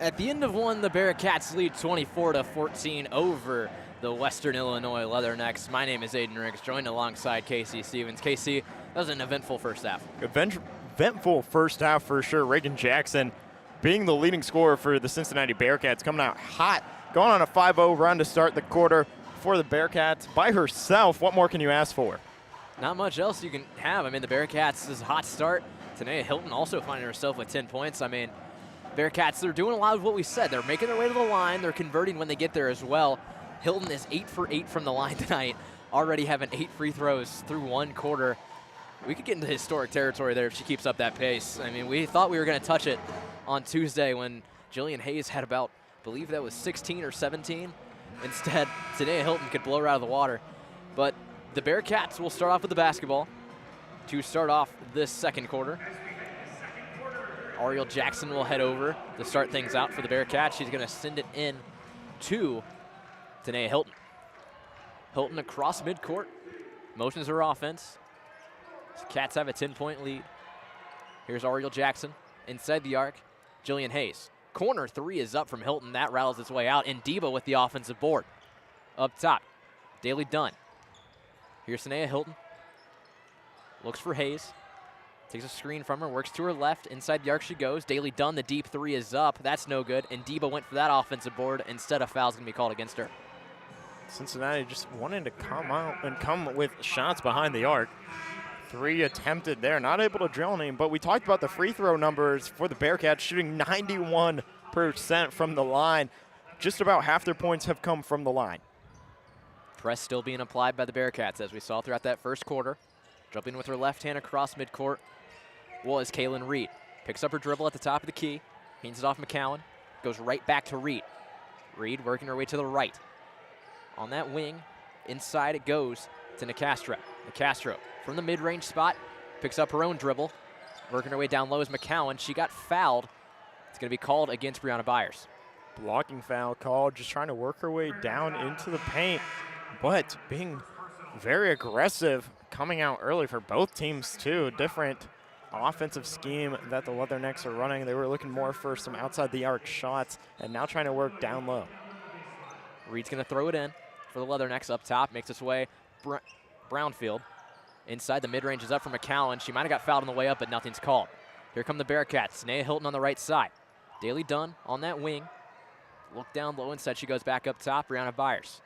At the end of one, the Bearcats lead 24-14 over the Western Illinois Leathernecks. My name is Aiden Riggs, joined alongside Casey Stevens. Casey, that was an eventful first half. Eventful first half for sure. Reagan Jackson being the leading scorer for the Cincinnati Bearcats, coming out hot, going on a 5-0 run to start the quarter for the Bearcats by herself. What more can you ask for? Not much else you can have. I mean, the Bearcats is a hot start. Tanea Hilton also finding herself with 10 points. I mean, Bearcats, they're doing a lot of what we said. They're making their way to the line. They're converting when they get there as well. Hilton is 8 for 8 from the line tonight, already having 8 free throws through one quarter. We could get into historic territory there if she keeps up that pace. I mean, we thought we were going to touch it on Tuesday when Jillian Hayes had about, I believe that was 16 or 17. Instead, Tanea Hilton could blow her out of the water. But the Bearcats will start off with the basketball to start off this second quarter. Ariel Jackson will head over to start things out for the Bearcats. She's going to send it in to Tanea Hilton. Hilton across midcourt, motions her offense. The Cats have a 10-point lead. Here's Ariel Jackson inside the arc. Jillian Hayes. Corner three is up from Hilton. That rattles its way out. And Deba with the offensive board. Up top, Daly Dunn. Here's Tanea Hilton. Looks for Hayes. Takes a screen from her, works to her left. Inside the arc she goes. Daly Dunn, the deep three is up. That's no good. And Deba went for that offensive board. Instead, a foul's going to be called against her. Cincinnati just wanting to come out and come with shots behind the arc. 3 attempted there, not able to drill any, but we talked about the free throw numbers for the Bearcats, shooting 91% from the line. Just about half their points have come from the line. Press still being applied by the Bearcats, as we saw throughout that first quarter. Jumping with her left hand across midcourt was Kaylin Reed. Picks up her dribble at the top of the key, hands it off McCowan, goes right back to Reed. Reed working her way to the right. On that wing, inside it goes to Nicastro. Nicastro from the mid-range spot, picks up her own dribble. Working her way down low is McCowan. She got fouled. It's going to be called against Brianna Byers. Blocking foul called, just trying to work her way down into the paint, but being very aggressive, coming out early for both teams too. Different offensive scheme that the Leathernecks are running. They were looking more for some outside the arc shots and now trying to work down low. Reed's going to throw it in for the Leathernecks up top, makes its way Brownfield. Inside the mid-range is up for McCowan. She might have got fouled on the way up, but nothing's called. Here come the Bearcats. Tanea Hilton on the right side. Daly Dunn on that wing. Look down low inside. She goes back up top. Brianna Byers.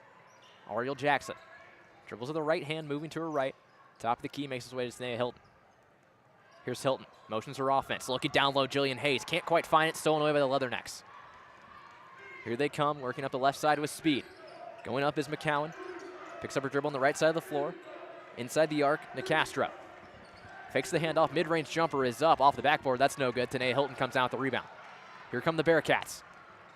Ariel Jackson. Dribbles with the right hand, moving to her right. Top of the key, makes his way to Tanea Hilton. Here's Hilton. Motions her offense. Looking down low, Jillian Hayes. Can't quite find it. Stolen away by the Leathernecks. Here they come, working up the left side with speed. Going up is McCowan. Picks up her dribble on the right side of the floor. Inside the arc, Nicastro. Fakes the handoff. Mid-range jumper is up off the backboard. That's no good. Tanea Hilton comes down with the rebound. Here come the Bearcats.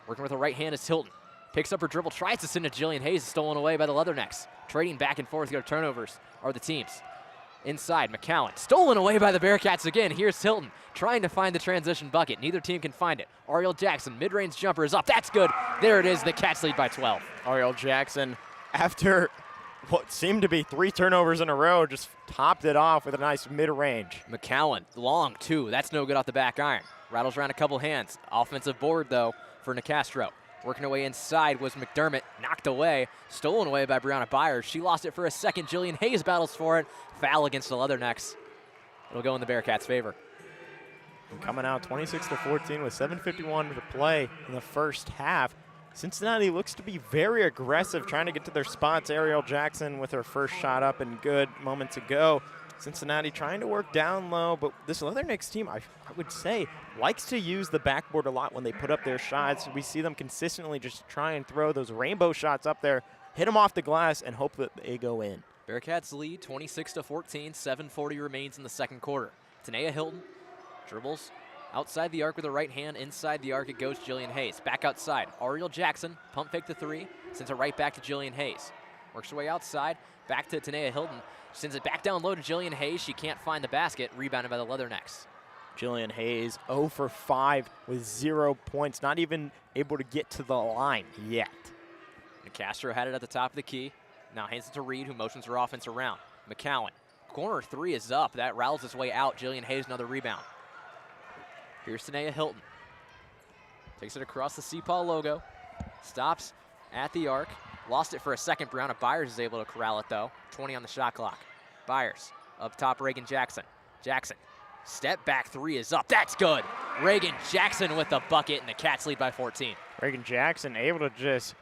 Working with the right hand is Hilton. Picks up her dribble, tries to send it to Jillian Hayes. Stolen away by the Leathernecks. Trading back and forth. Go turnovers are the teams. Inside, McCowan. Stolen away by the Bearcats again. Here's Hilton trying to find the transition bucket. Neither team can find it. Ariel Jackson, mid-range jumper is up. That's good. There it is. The Cats lead by 12. Ariel Jackson, after what seemed to be 3 turnovers in a row, just topped it off with a nice mid-range. McCowan, long two. That's no good off the back iron. Rattles around a couple hands. Offensive board, though, for Nicastro. Working her way inside was McDermott. Knocked away. Stolen away by Brianna Byers. She lost it for a second. Jillian Hayes battles for it. Foul against the Leathernecks. It'll go in the Bearcats' favor. And coming out 26-14 with 7:51 to play in the first half. Cincinnati looks to be very aggressive, trying to get to their spots. Ariel Jackson with her first shot up and good moments ago. Cincinnati trying to work down low, but this Leathernecks team, I would say, likes to use the backboard a lot when they put up their shots. We see them consistently just try and throw those rainbow shots up there, hit them off the glass, and hope that they go in. Bearcats lead 26-14, 7:40 remains in the second quarter. Tanea Hilton dribbles outside the arc with her right hand. Inside the arc it goes Jillian Hayes. Back outside, Ariel Jackson, pump fake the three, sends it right back to Jillian Hayes. Works her way outside, back to Tanea Hilton. Sends it back down low to Jillian Hayes. She can't find the basket, rebounded by the Leathernecks. Jillian Hayes 0 for 5 with 0 points, not even able to get to the line yet. Nicastro had it at the top of the key. Now hands it to Reed, who motions her offense around. McCowan. Corner three is up. That rattles its way out. Jillian Hayes, another rebound. Here's Tanea Hilton. Takes it across the CPAW logo. Stops at the arc. Lost it for a second. Brianna Byers is able to corral it, though. 20 on the shot clock. Byers up top, Reagan Jackson. Jackson, step back three is up. That's good. Reagan Jackson with the bucket, and the Cats lead by 14. Reagan Jackson able to just,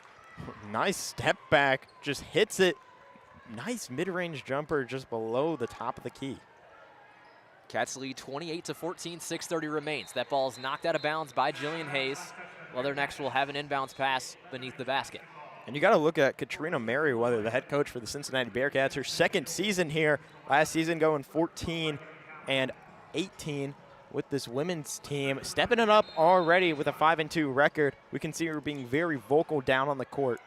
nice step back, just hits it. Nice mid-range jumper just below the top of the key. Cats lead 28-14, 6:30 remains. That ball is knocked out of bounds by Jillian Hayes. Leathernecks will have an inbounds pass beneath the basket. And you got to look at Katrina Merriweather, the head coach for the Cincinnati Bearcats. Her second season here. Last season going 14 and 18 with this women's team. Stepping it up already with a 5-2 record. We can see her being very vocal down on the court.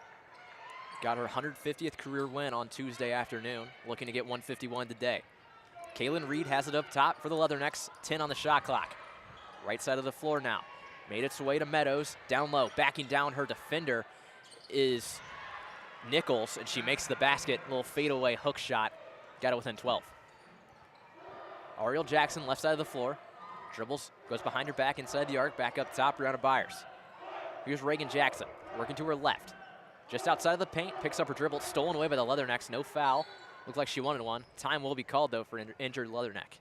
Got her 150th career win on Tuesday afternoon. Looking to get 151 today. Kaylin Reed has it up top for the Leathernecks. 10 on the shot clock. Right side of the floor now. Made its way to Meadows. Down low. Backing down her defender is Nichols, and she makes the basket. Little fadeaway hook shot. Got it within 12. Ariel Jackson, left side of the floor. Dribbles, goes behind her back inside the arc. Back up top, Brianna Byers. Here's Reagan Jackson, working to her left. Just outside of the paint, picks up her dribble. Stolen away by the Leathernecks. No foul. Looked like she wanted one. Time will be called, though, for injured Leatherneck.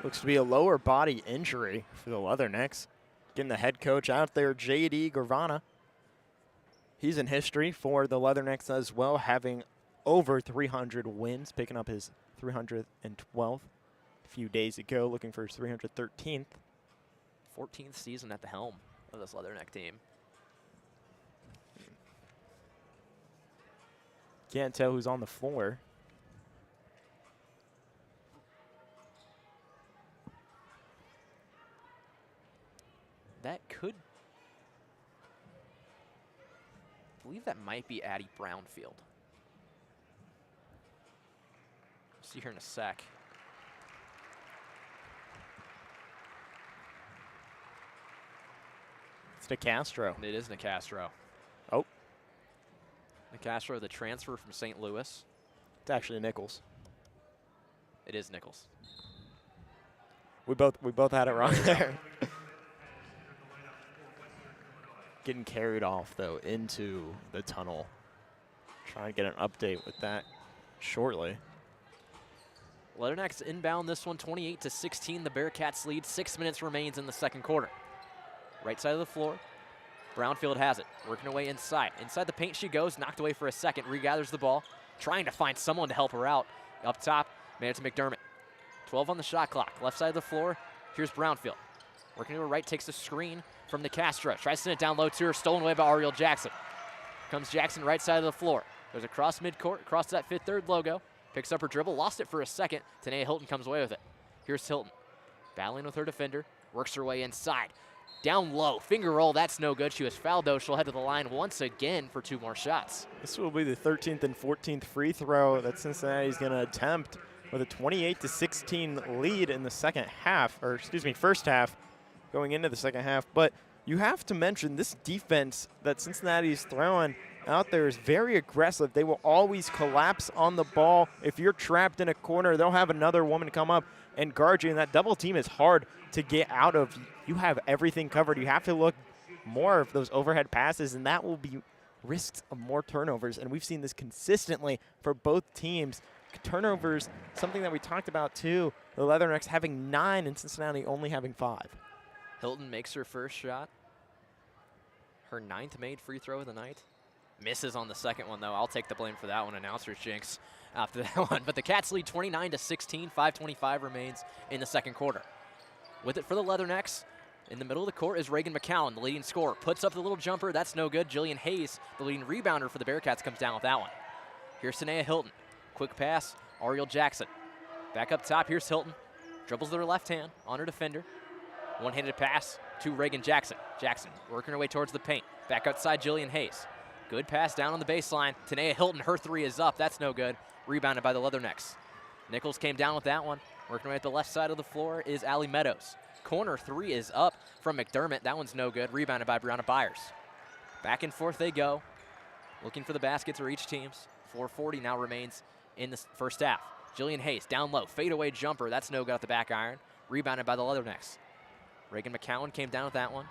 Looks to be a lower body injury for the Leathernecks. Getting the head coach out there, J.D. Gravana. He's in history for the Leathernecks as well, having over 300 wins, picking up his 312th a few days ago, looking for his 313th. 14th season at the helm of this Leatherneck team. Can't tell who's on the floor. That could, I believe that might be Addie Brownfield. See her in a sec. It's DeCastro. It is Nicastro. Oh. Nicastro, the transfer from St. Louis. It's actually Nichols. It is Nichols. We both had it wrong there. Getting carried off, though, into the tunnel. Trying to get an update with that shortly. Leathernecks inbound this one, 28-16. The Bearcats lead. 6 minutes remains in the second quarter. Right side of the floor. Brownfield has it, working away inside. Inside the paint she goes, knocked away for a second, regathers the ball, trying to find someone to help her out. Up top, made it to McDermott. 12 on the shot clock. Left side of the floor, here's Brownfield. Working to her right, takes the screen from Nicastro. Tries to send it down low to her, stolen away by Ariel Jackson. Comes Jackson right side of the floor. Goes across midcourt, across that fifth third logo. Picks up her dribble, lost it for a second. Tanea Hilton comes away with it. Here's Hilton, battling with her defender, works her way inside. Down low, finger roll, that's no good. She was fouled, though. She'll head to the line once again for 2 more shots. This will be the 13th and 14th free throw that Cincinnati's going to attempt with a 28-16 lead in the second half, or excuse me, first half going into the second half. But you have to mention this defense that Cincinnati's throwing out there is very aggressive. They will always collapse on the ball. If you're trapped in a corner, they'll have another woman come up and guard you, and that double team is hard to get out of. You have everything covered. You have to look more of those overhead passes, and that will be risks of more turnovers, and we've seen this consistently for both teams. Turnovers, something that we talked about too, the Leathernecks having 9 and Cincinnati only having 5. Hilton makes her first shot. Her 9th made free throw of the night. Misses on the second one, though. I'll take the blame for that one. Announcer's jinx after that one. But the Cats lead 29-16. 5:25 remains in the second quarter. With it for the Leathernecks, in the middle of the court is Reagan McCowan, the leading scorer. Puts up the little jumper. That's no good. Jillian Hayes, the leading rebounder for the Bearcats, comes down with that one. Here's Tanea Hilton. Quick pass. Ariel Jackson. Back up top. Here's Hilton. Dribbles with her left hand on her defender. One-handed pass to Reagan Jackson. Jackson working her way towards the paint. Back outside, Jillian Hayes. Good pass down on the baseline. Tanea Hilton, her 3 is up. That's no good. Rebounded by the Leathernecks. Nichols came down with that one. Working away at the left side of the floor is Allie Meadows. Corner 3 is up from McDermott. That one's no good. Rebounded by Brianna Byers. Back and forth they go. Looking for the baskets for each teams. 4:40 now remains in the first half. Jillian Hayes down low. Fadeaway jumper. That's no good at the back iron. Rebounded by the Leathernecks. Reagan McCowan came down with that one.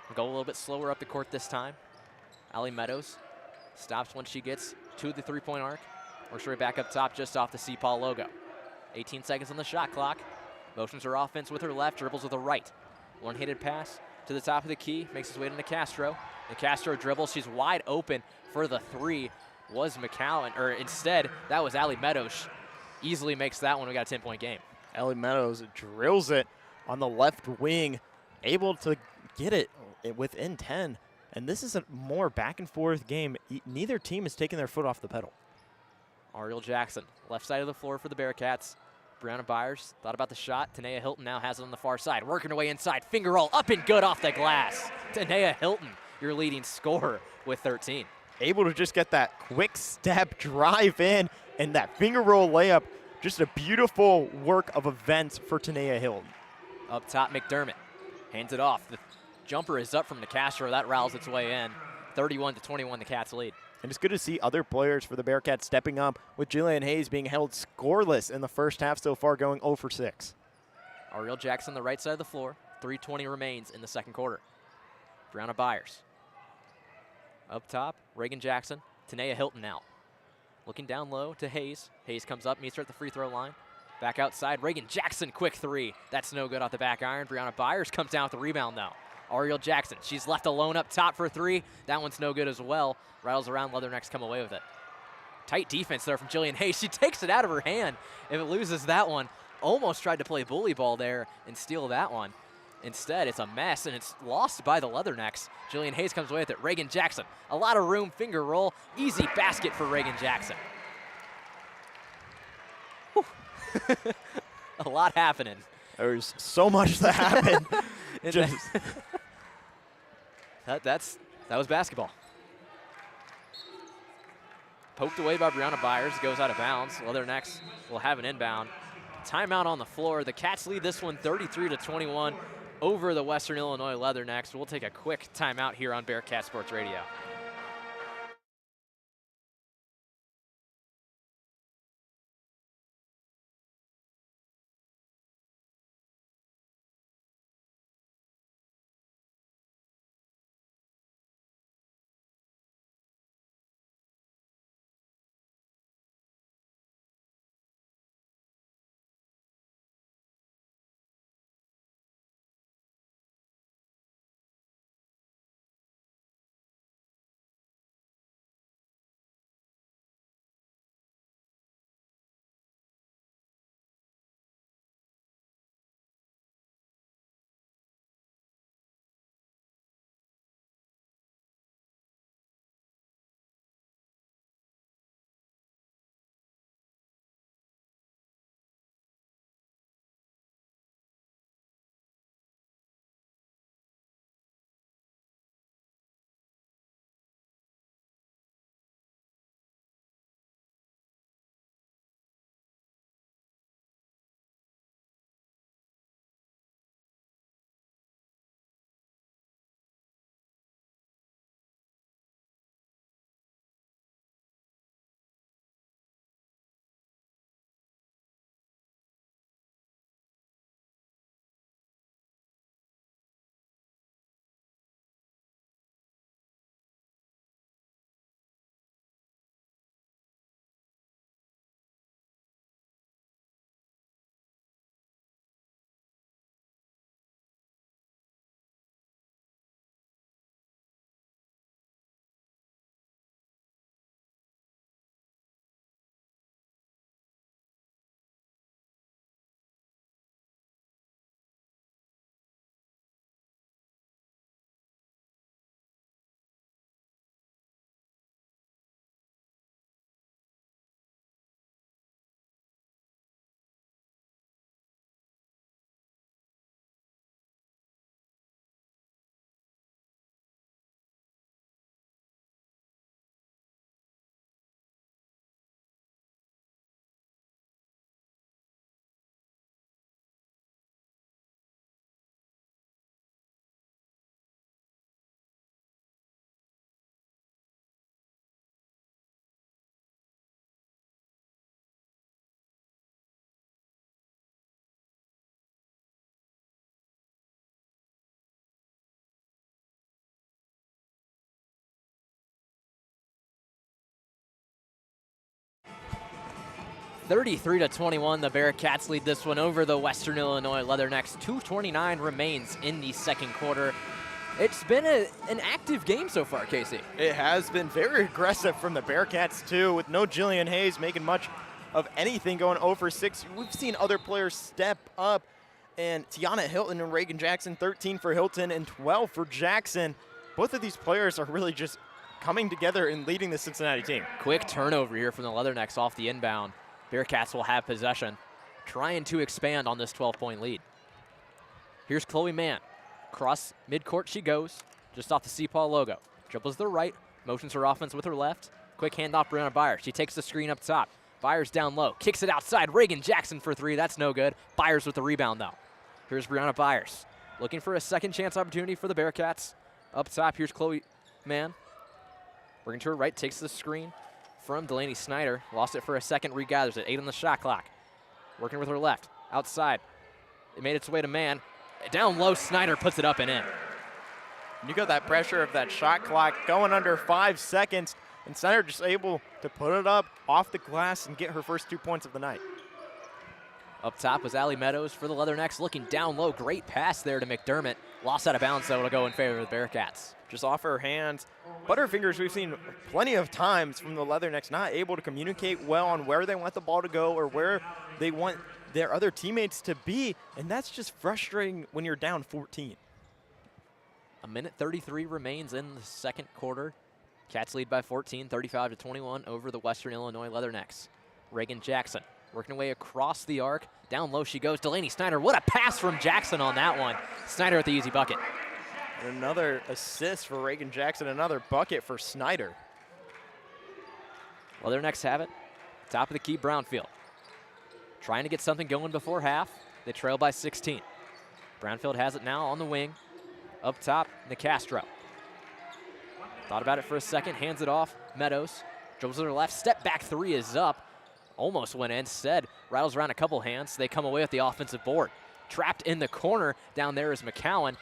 We'll go a little bit slower up the court this time. Allie Meadows stops when she gets to the three-point arc. Works right back up top just off the CPAL logo. 18 seconds on the shot clock. Motions her offense with her left, dribbles with her right. One-handed pass to the top of the key, makes his way to Nicastro. Nicastro dribbles, she's wide open for the three. Was McCowan, or instead, that was Allie Meadows. Easily makes that one, we got a 10-point game. Allie Meadows drills it on the left wing, able to get it within 10. And this is a more back and forth game. Neither team is taking their foot off the pedal. Ariel Jackson, left side of the floor for the Bearcats. Brianna Byers thought about the shot. Tanea Hilton now has it on the far side. Working her way inside. Finger roll up and good off the glass. Tanea Hilton, your leading scorer with 13. Able to just get that quick step drive in and that finger roll layup. Just a beautiful work of events for Tanea Hilton. Up top, McDermott hands it off. The jumper is up from Nicastro. That rattles its way in. 31-21, the Cats lead. And it's good to see other players for the Bearcats stepping up, with Jillian Hayes being held scoreless in the first half so far, going 0 for 6. Ariel Jackson, the right side of the floor. 3:20 remains in the second quarter. Brianna Byers. Up top, Reagan Jackson. Tanea Hilton now. Looking down low to Hayes. Hayes comes up, meets her at the free throw line. Back outside, Reagan Jackson, quick three. That's no good off the back iron. Brianna Byers comes down with the rebound though. Ariel Jackson, she's left alone up top for three. That one's no good as well. Rattles around, Leathernecks come away with it. Tight defense there from Jillian Hayes. She takes it out of her hand. If it loses that one, almost tried to play bully ball there and steal that one. Instead, it's a mess, and it's lost by the Leathernecks. Jillian Hayes comes away with it. Reagan Jackson, a lot of room, finger roll. Easy basket for Reagan Jackson. A lot happening. There's so much that happened. That was basketball. Poked away by Brianna Byers, goes out of bounds. Leathernecks will have an inbound. Timeout on the floor. The Cats lead this one 33-21 over the Western Illinois Leathernecks. We'll take a quick timeout here on Bearcast Sports Radio. 33-21, the Bearcats lead this one over the Western Illinois Leathernecks. 2:29 remains in the second quarter. It's been an active game so far, Casey. It has been very aggressive from the Bearcats, too, with no Jillian Hayes making much of anything, going 0 for 6. We've seen other players step up, and Tiana Hilton and Reagan Jackson, 13 for Hilton and 12 for Jackson. Both of these players are really just coming together and leading the Cincinnati team. Quick turnover here from the Leathernecks off the inbound. Bearcats will have possession, trying to expand on this 12-point lead. Here's Chloe Mann. Cross midcourt she goes, just off the CPAW logo. Dribbles to the right, motions her offense with her left. Quick handoff, Brianna Byers. She takes the screen up top. Byers down low, kicks it outside. Reagan Jackson for 3, that's no good. Byers with the rebound though. Here's Brianna Byers, looking for a second chance opportunity for the Bearcats. Up top, here's Chloe Mann. Working to her right, takes the screen from Delaney Snyder. Lost it for a second, regathers it. 8 on the shot clock. Working with her left, outside. It made its way to Mann. Down low, Snyder puts it up and in. You got that pressure of that shot clock going under 5 seconds, and Snyder just able to put it up off the glass and get her first 2 points of the night. Up top was Allie Meadows for the Leathernecks, looking down low. Great pass there to McDermott. Lost out of bounds, though. It'll go in favor of the Bearcats. Just off her hands. Butterfingers we've seen plenty of times from the Leathernecks not able to communicate well on where they want the ball to go or where they want their other teammates to be, and that's just frustrating when you're down 14. A minute 33 remains in the second quarter. Cats lead by 14, 35-21 over the Western Illinois Leathernecks. Reagan Jackson working away across the arc. Down low she goes. Delaney Snyder, what a pass from Jackson on that one. Snyder with the easy bucket. And another assist for Reagan Jackson, another bucket for Snyder. Leathernecks have it. Top of the key, Brownfield. Trying to get something going before half. They trail by 16. Brownfield has it now on the wing. Up top, Nicastro. Thought about it for a second, hands it off. Meadows dribbles to their left. Step back 3 is up. Almost went in. Instead, rattles around a couple hands. They come away with the offensive board. Trapped in the corner down there is McCowan.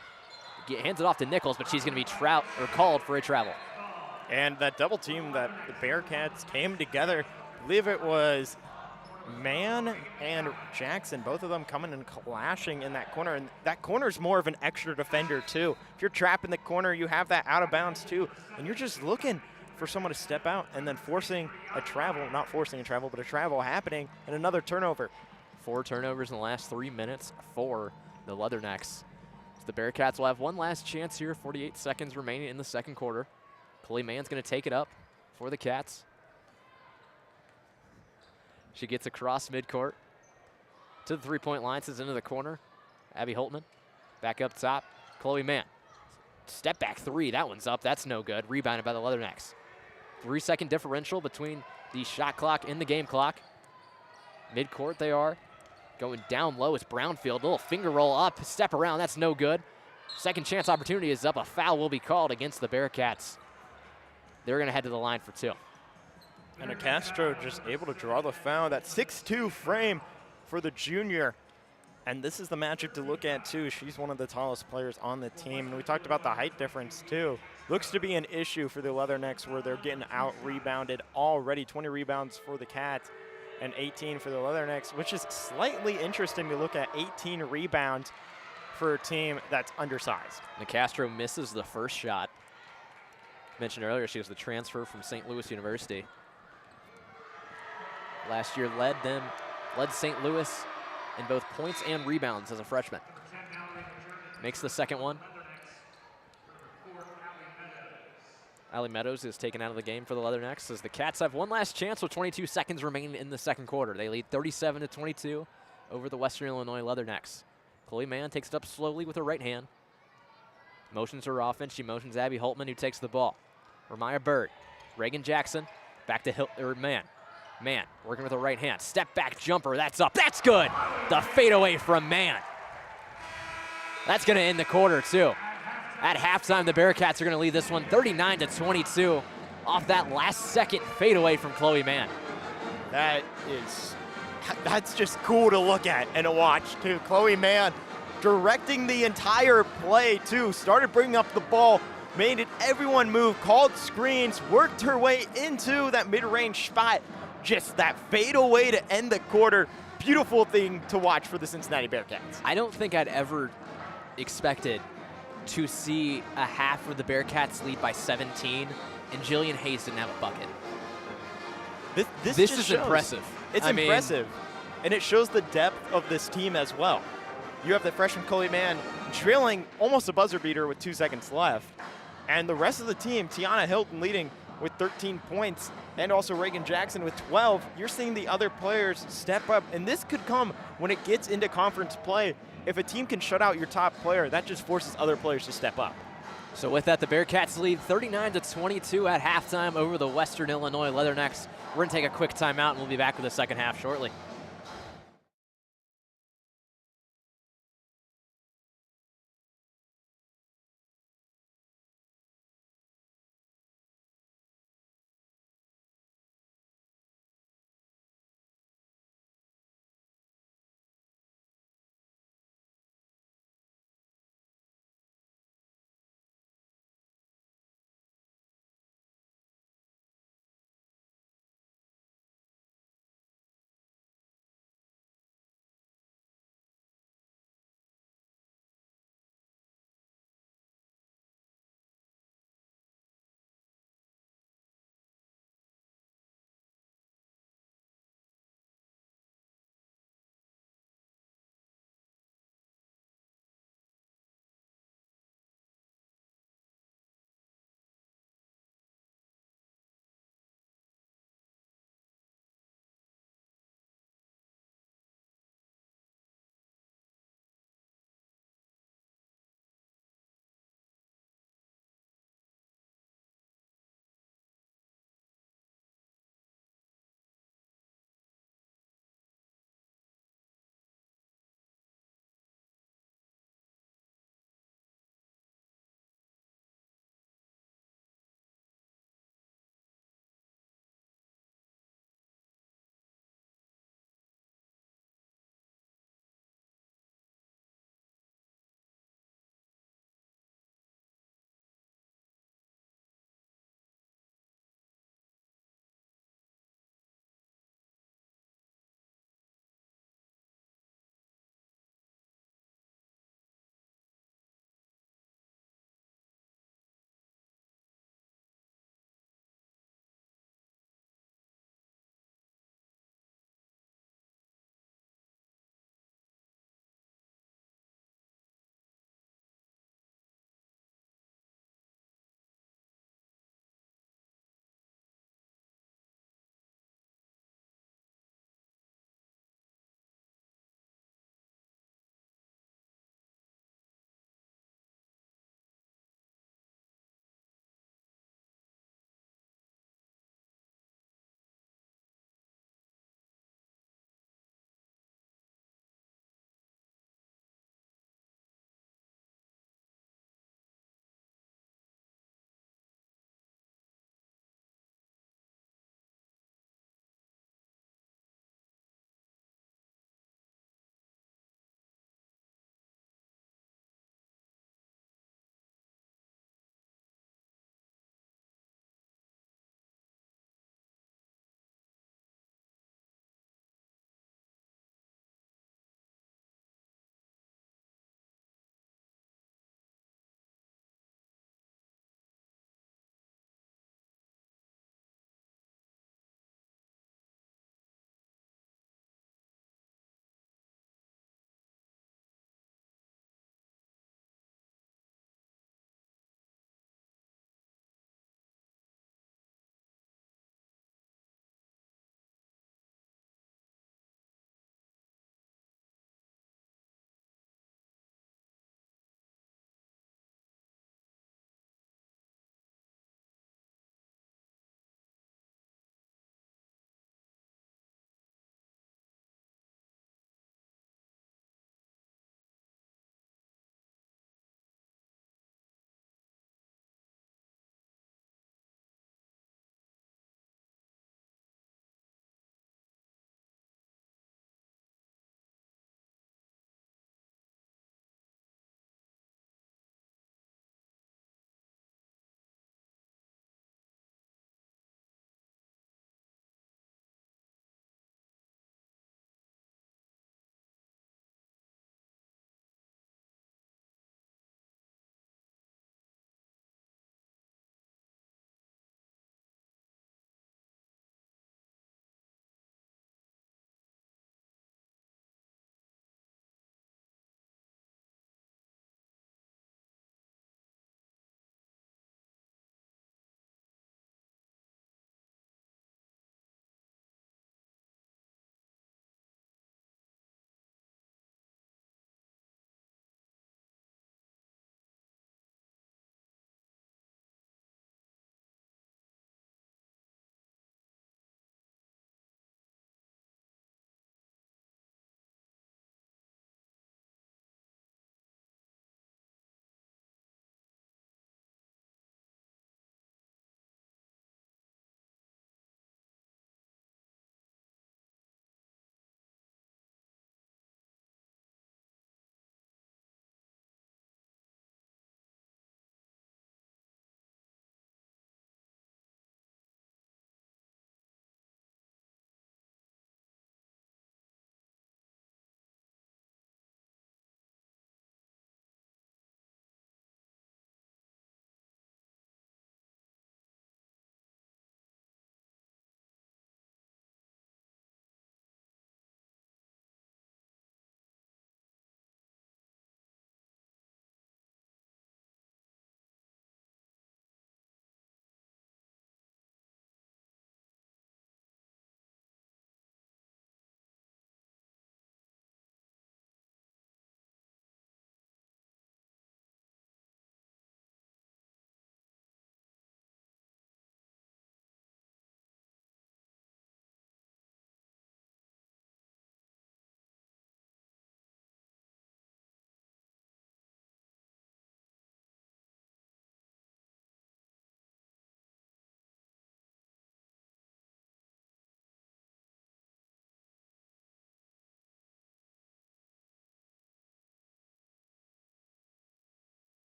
Hands it off to Nichols, but she's going to be called for a travel. And that double team that the Bearcats came together, I believe it was Mann and Jackson, both of them coming and clashing in that corner. And that corner's more of an extra defender too. If you're trapped in the corner, you have that out of bounds too. And you're just looking for someone to step out and then forcing a travel, not forcing a travel, but a travel happening and another turnover. 4 turnovers in the last 3 minutes for the Leathernecks. So the Bearcats will have one last chance here, 48 seconds remaining in the second quarter. Chloe Mann's going to take it up for the Cats. She gets across midcourt to the 3-point line, sends into the corner. Abby Holtman back up top. Chloe Mann. Step back 3, that one's up, that's no good. Rebounded by the Leathernecks. 3-second differential between the shot clock and the game clock. Midcourt they are. Going down low, it's Brownfield. Little finger roll up, step around, that's no good. Second chance opportunity is up. A foul will be called against the Bearcats. They're going to head to the line for 2. And Castro just able to draw the foul. That 6'2" frame for the junior. And this is the matchup to look at too. She's one of the tallest players on the team. And we talked about the height difference too. Looks to be an issue for the Leathernecks where they're getting out-rebounded already. 20 rebounds for the Cats and 18 for the Leathernecks, which is slightly interesting to look at 18 rebounds for a team that's undersized. Nicastro misses the first shot. Mentioned earlier, she was the transfer from St. Louis University. Last year led St. Louis in both points and rebounds as a freshman. Makes the second one. Allie Meadows is taken out of the game for the Leathernecks as the Cats have one last chance with 22 seconds remaining in the second quarter. They lead 37-22 over the Western Illinois Leathernecks. Chloe Mann takes it up slowly with her right hand. Motions her offense. She motions Abby Holtman, who takes the ball. Ramaya Bird. Reagan Jackson. Back to Mann. Mann working with her right hand. Step back jumper. That's up. That's good. The fadeaway from Mann. That's going to end the quarter, too. At halftime, the Bearcats are going to lead this one 39-22 off that last second fadeaway from Chloe Mann. That's just cool to look at and to watch, too. Chloe Mann directing the entire play, too. Started bringing up the ball, made it everyone move, called screens, worked her way into that mid-range spot. just that fadeaway to end the quarter. Beautiful thing to watch for the Cincinnati Bearcats. I don't think I'd ever expected to see a half where the Bearcats lead by 17 and Jillian Hayes didn't have a bucket. This is shows. impressive. It's impressive, and it shows the depth of this team as well. You have the freshman Chloe Mann trailing almost a buzzer beater with 2 seconds left, and the rest of the team, Tiana Hilton leading with 13 points, and also Reagan Jackson with 12. You're seeing the other players step up, and this could come when it gets into conference play. If a team can shut out your top player, that just forces other players to step up. So with that, the Bearcats lead 39-22 at halftime over the Western Illinois Leathernecks. We're going to take a quick timeout, and we'll be back with the second half shortly.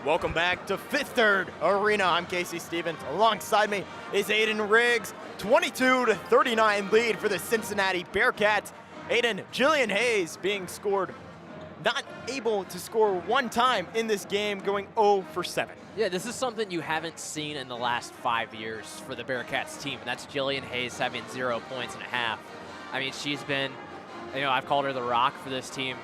Welcome back to Fifth Third Arena. I'm Casey Stevens. Alongside me is Aiden Riggs. 22-39 lead for the Cincinnati Bearcats. Aiden, Jillian Hayes being scored, not able to score one time in this game, going 0 for 7. Yeah, this is something you haven't seen in the last 5 years for the Bearcats team, and that's Jillian Hayes having 0 points and a half. I mean, she's been, I've called her the rock for this team,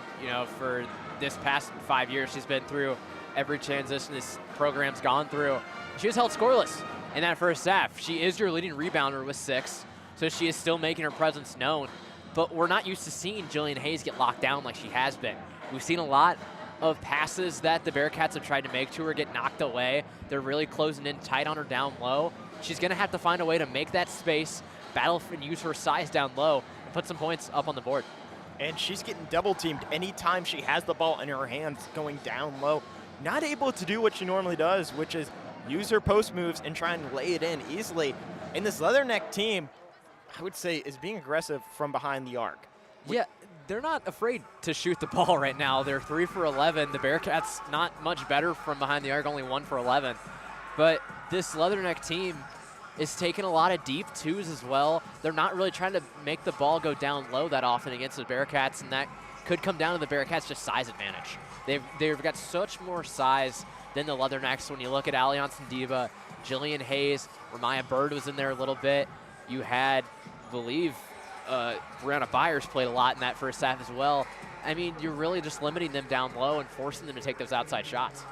for this past 5 years. She's been through every transition this program's gone through. She was held scoreless in that first half. She is your leading rebounder with 6, so she is still making her presence known. But we're not used to seeing Jillian Hayes get locked down like she has been. We've seen a lot of passes that the Bearcats have tried to make to her get knocked away. They're really closing in tight on her down low. She's going to have to find a way to make that space, battle and use her size down low, and put some points up on the board. And she's getting double teamed anytime she has the ball in her hands going down low. Not able to do what she normally does, which is use her post moves and try and lay it in easily. And this Leatherneck team, I would say, is being aggressive from behind the arc. Yeah, they're not afraid to shoot the ball right now. They're 3 for 11. The Bearcats not much better from behind the arc, only 1 for 11. But this Leatherneck team is taking a lot of deep twos as well. They're not really trying to make the ball go down low that often against the Bearcats, and that could come down to the Bearcats' just size advantage. They've got such more size than the Leathernecks. When you look at Alliance and Diva, Jillian Hayes, Ramaya Bird was in there a little bit. You had, I believe, Brianna Byers played a lot in that first half as well. I mean, you're really just limiting them down low and forcing them to take those outside shots.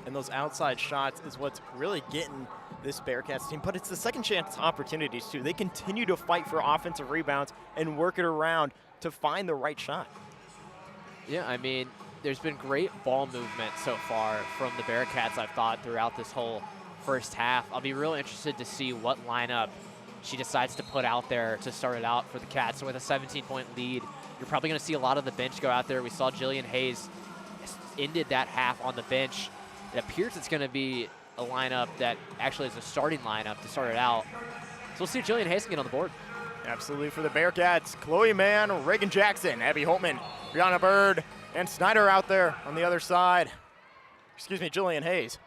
And those outside shots is what's really getting this Bearcats team, but it's the second chance opportunities too. They continue to fight for offensive rebounds and work it around to find the right shot. Yeah, I mean, there's been great ball movement so far from the Bearcats, I've thought, throughout this whole first half. I'll be real interested to see what lineup she decides to put out there to start it out for the Cats. So with a 17-point lead, you're probably going to see a lot of the bench go out there. We saw Jillian Hayes ended that half on the bench. It appears it's going to be a lineup that actually is a starting lineup to start it out. So we'll see if Jillian Hayes can get on the board. Absolutely for the Bearcats. Chloe Mann, Reagan Jackson, Abby Holtman, Brianna Bird, and Snyder out there on the other side. Excuse me, Jillian Hayes.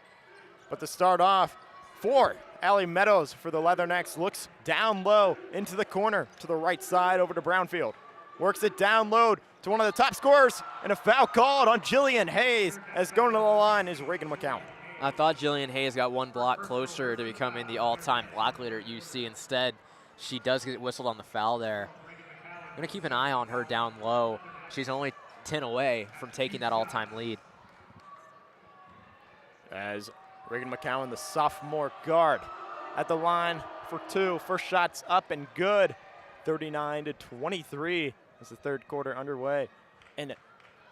But to start off, for Allie Meadows for the Leathernecks, looks down low into the corner to the right side over to Brownfield. Works it down low to one of the top scorers, and a foul called on Jillian Hayes as going to the line is Reagan McCown. I thought Jillian Hayes got one block closer to becoming the all-time block leader at UC. Instead, she does get whistled on the foul there. I'm going to keep an eye on her down low. She's only 10 away from taking that all-time lead. As Reagan McCown, the sophomore guard, at the line for 2. First shot's up and good. 39-23 as the third quarter underway. And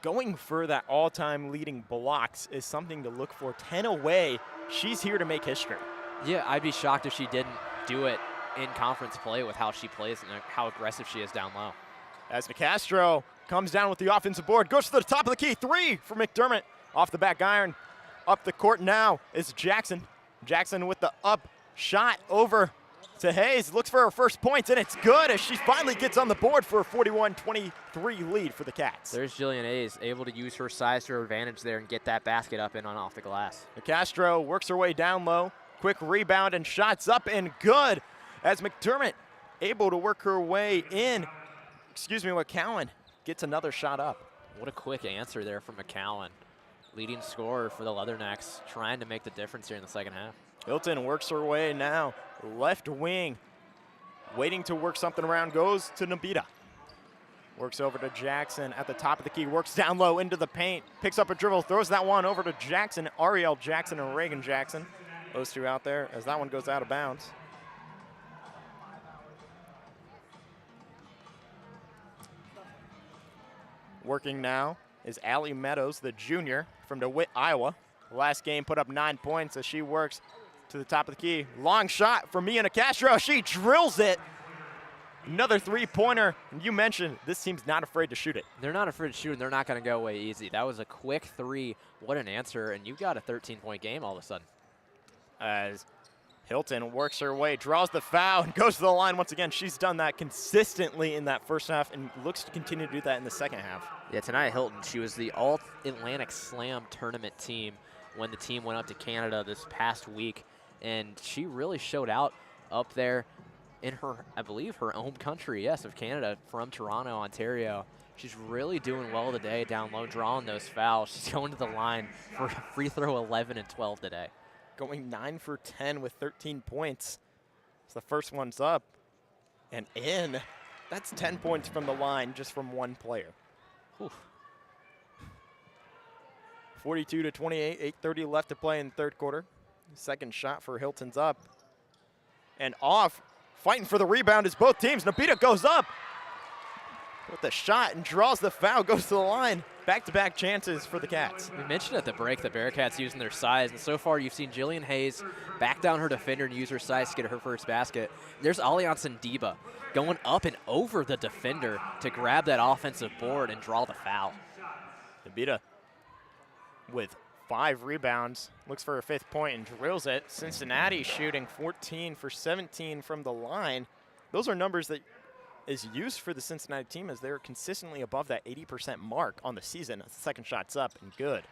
going for that all-time leading blocks is something to look for. 10 away. She's here to make history. Yeah, I'd be shocked if she didn't do it in conference play with how she plays and how aggressive she is down low. As Nicastro comes down with the offensive board, goes to the top of the key. 3 for McDermott. Off the back iron. Up the court now is Jackson. Jackson with the up shot over to Hayes. Looks for her first points, and it's good as she finally gets on the board for a 41-23 lead for the Cats. There's Jillian Hayes, able to use her size to her advantage there and get that basket up and on off the glass. Nicastro works her way down low. Quick rebound and shots up and good as McDermott able to work her way in. McCowan gets another shot up. What a quick answer there from McCowan. Leading scorer for the Leathernecks, trying to make the difference here in the second half. Hilton works her way now. Left wing, waiting to work something around, goes to Nabita. Works over to Jackson at the top of the key, works down low into the paint, picks up a dribble, throws that one over to Jackson, Ariel Jackson and Reagan Jackson. Those two out there as that one goes out of bounds. Working now is Allie Meadows, the junior from DeWitt, Iowa. Last game put up 9 points as she works to the top of the key. Long shot from Mia Nicastro. She drills it. Another three-pointer. And you mentioned this team's not afraid to shoot it. They're not afraid to shoot, and they're not going to go away easy. That was a quick 3. What an answer. And you got a 13-point game all of a sudden. As Hilton works her way, draws the foul, and goes to the line once again. She's done that consistently in that first half and looks to continue to do that in the second half. Yeah, tonight Hilton, she was the All-Atlantic Slam Tournament team when the team went up to Canada this past week, and she really showed out up there in her, I believe, her home country, yes, of Canada, from Toronto, Ontario. She's really doing well today down low, drawing those fouls. She's going to the line for free throw 11 and 12 today. Going 9 for 10 with 13 points. So the first one's up and in. That's 10 points from the line just from one player. Whew. 42-28, 8:30 left to play in the third quarter. Second shot for Hilton's up and off. Fighting for the rebound is both teams. Nabita goes up with the shot and draws the foul, goes to the line. Back-to-back chances for the Cats. We mentioned at the break the Bearcats using their size, and so far you've seen Jillian Hayes back down her defender and use her size to get her first basket. There's Allianz Ndiba going up and over the defender to grab that offensive board and draw the foul. Nabita with 5 rebounds, looks for her 5th point and drills it. Cincinnati shooting 14 for 17 from the line. Those are numbers that is used for the Cincinnati team as they're consistently above that 80% mark on the season. The second shot's up and good.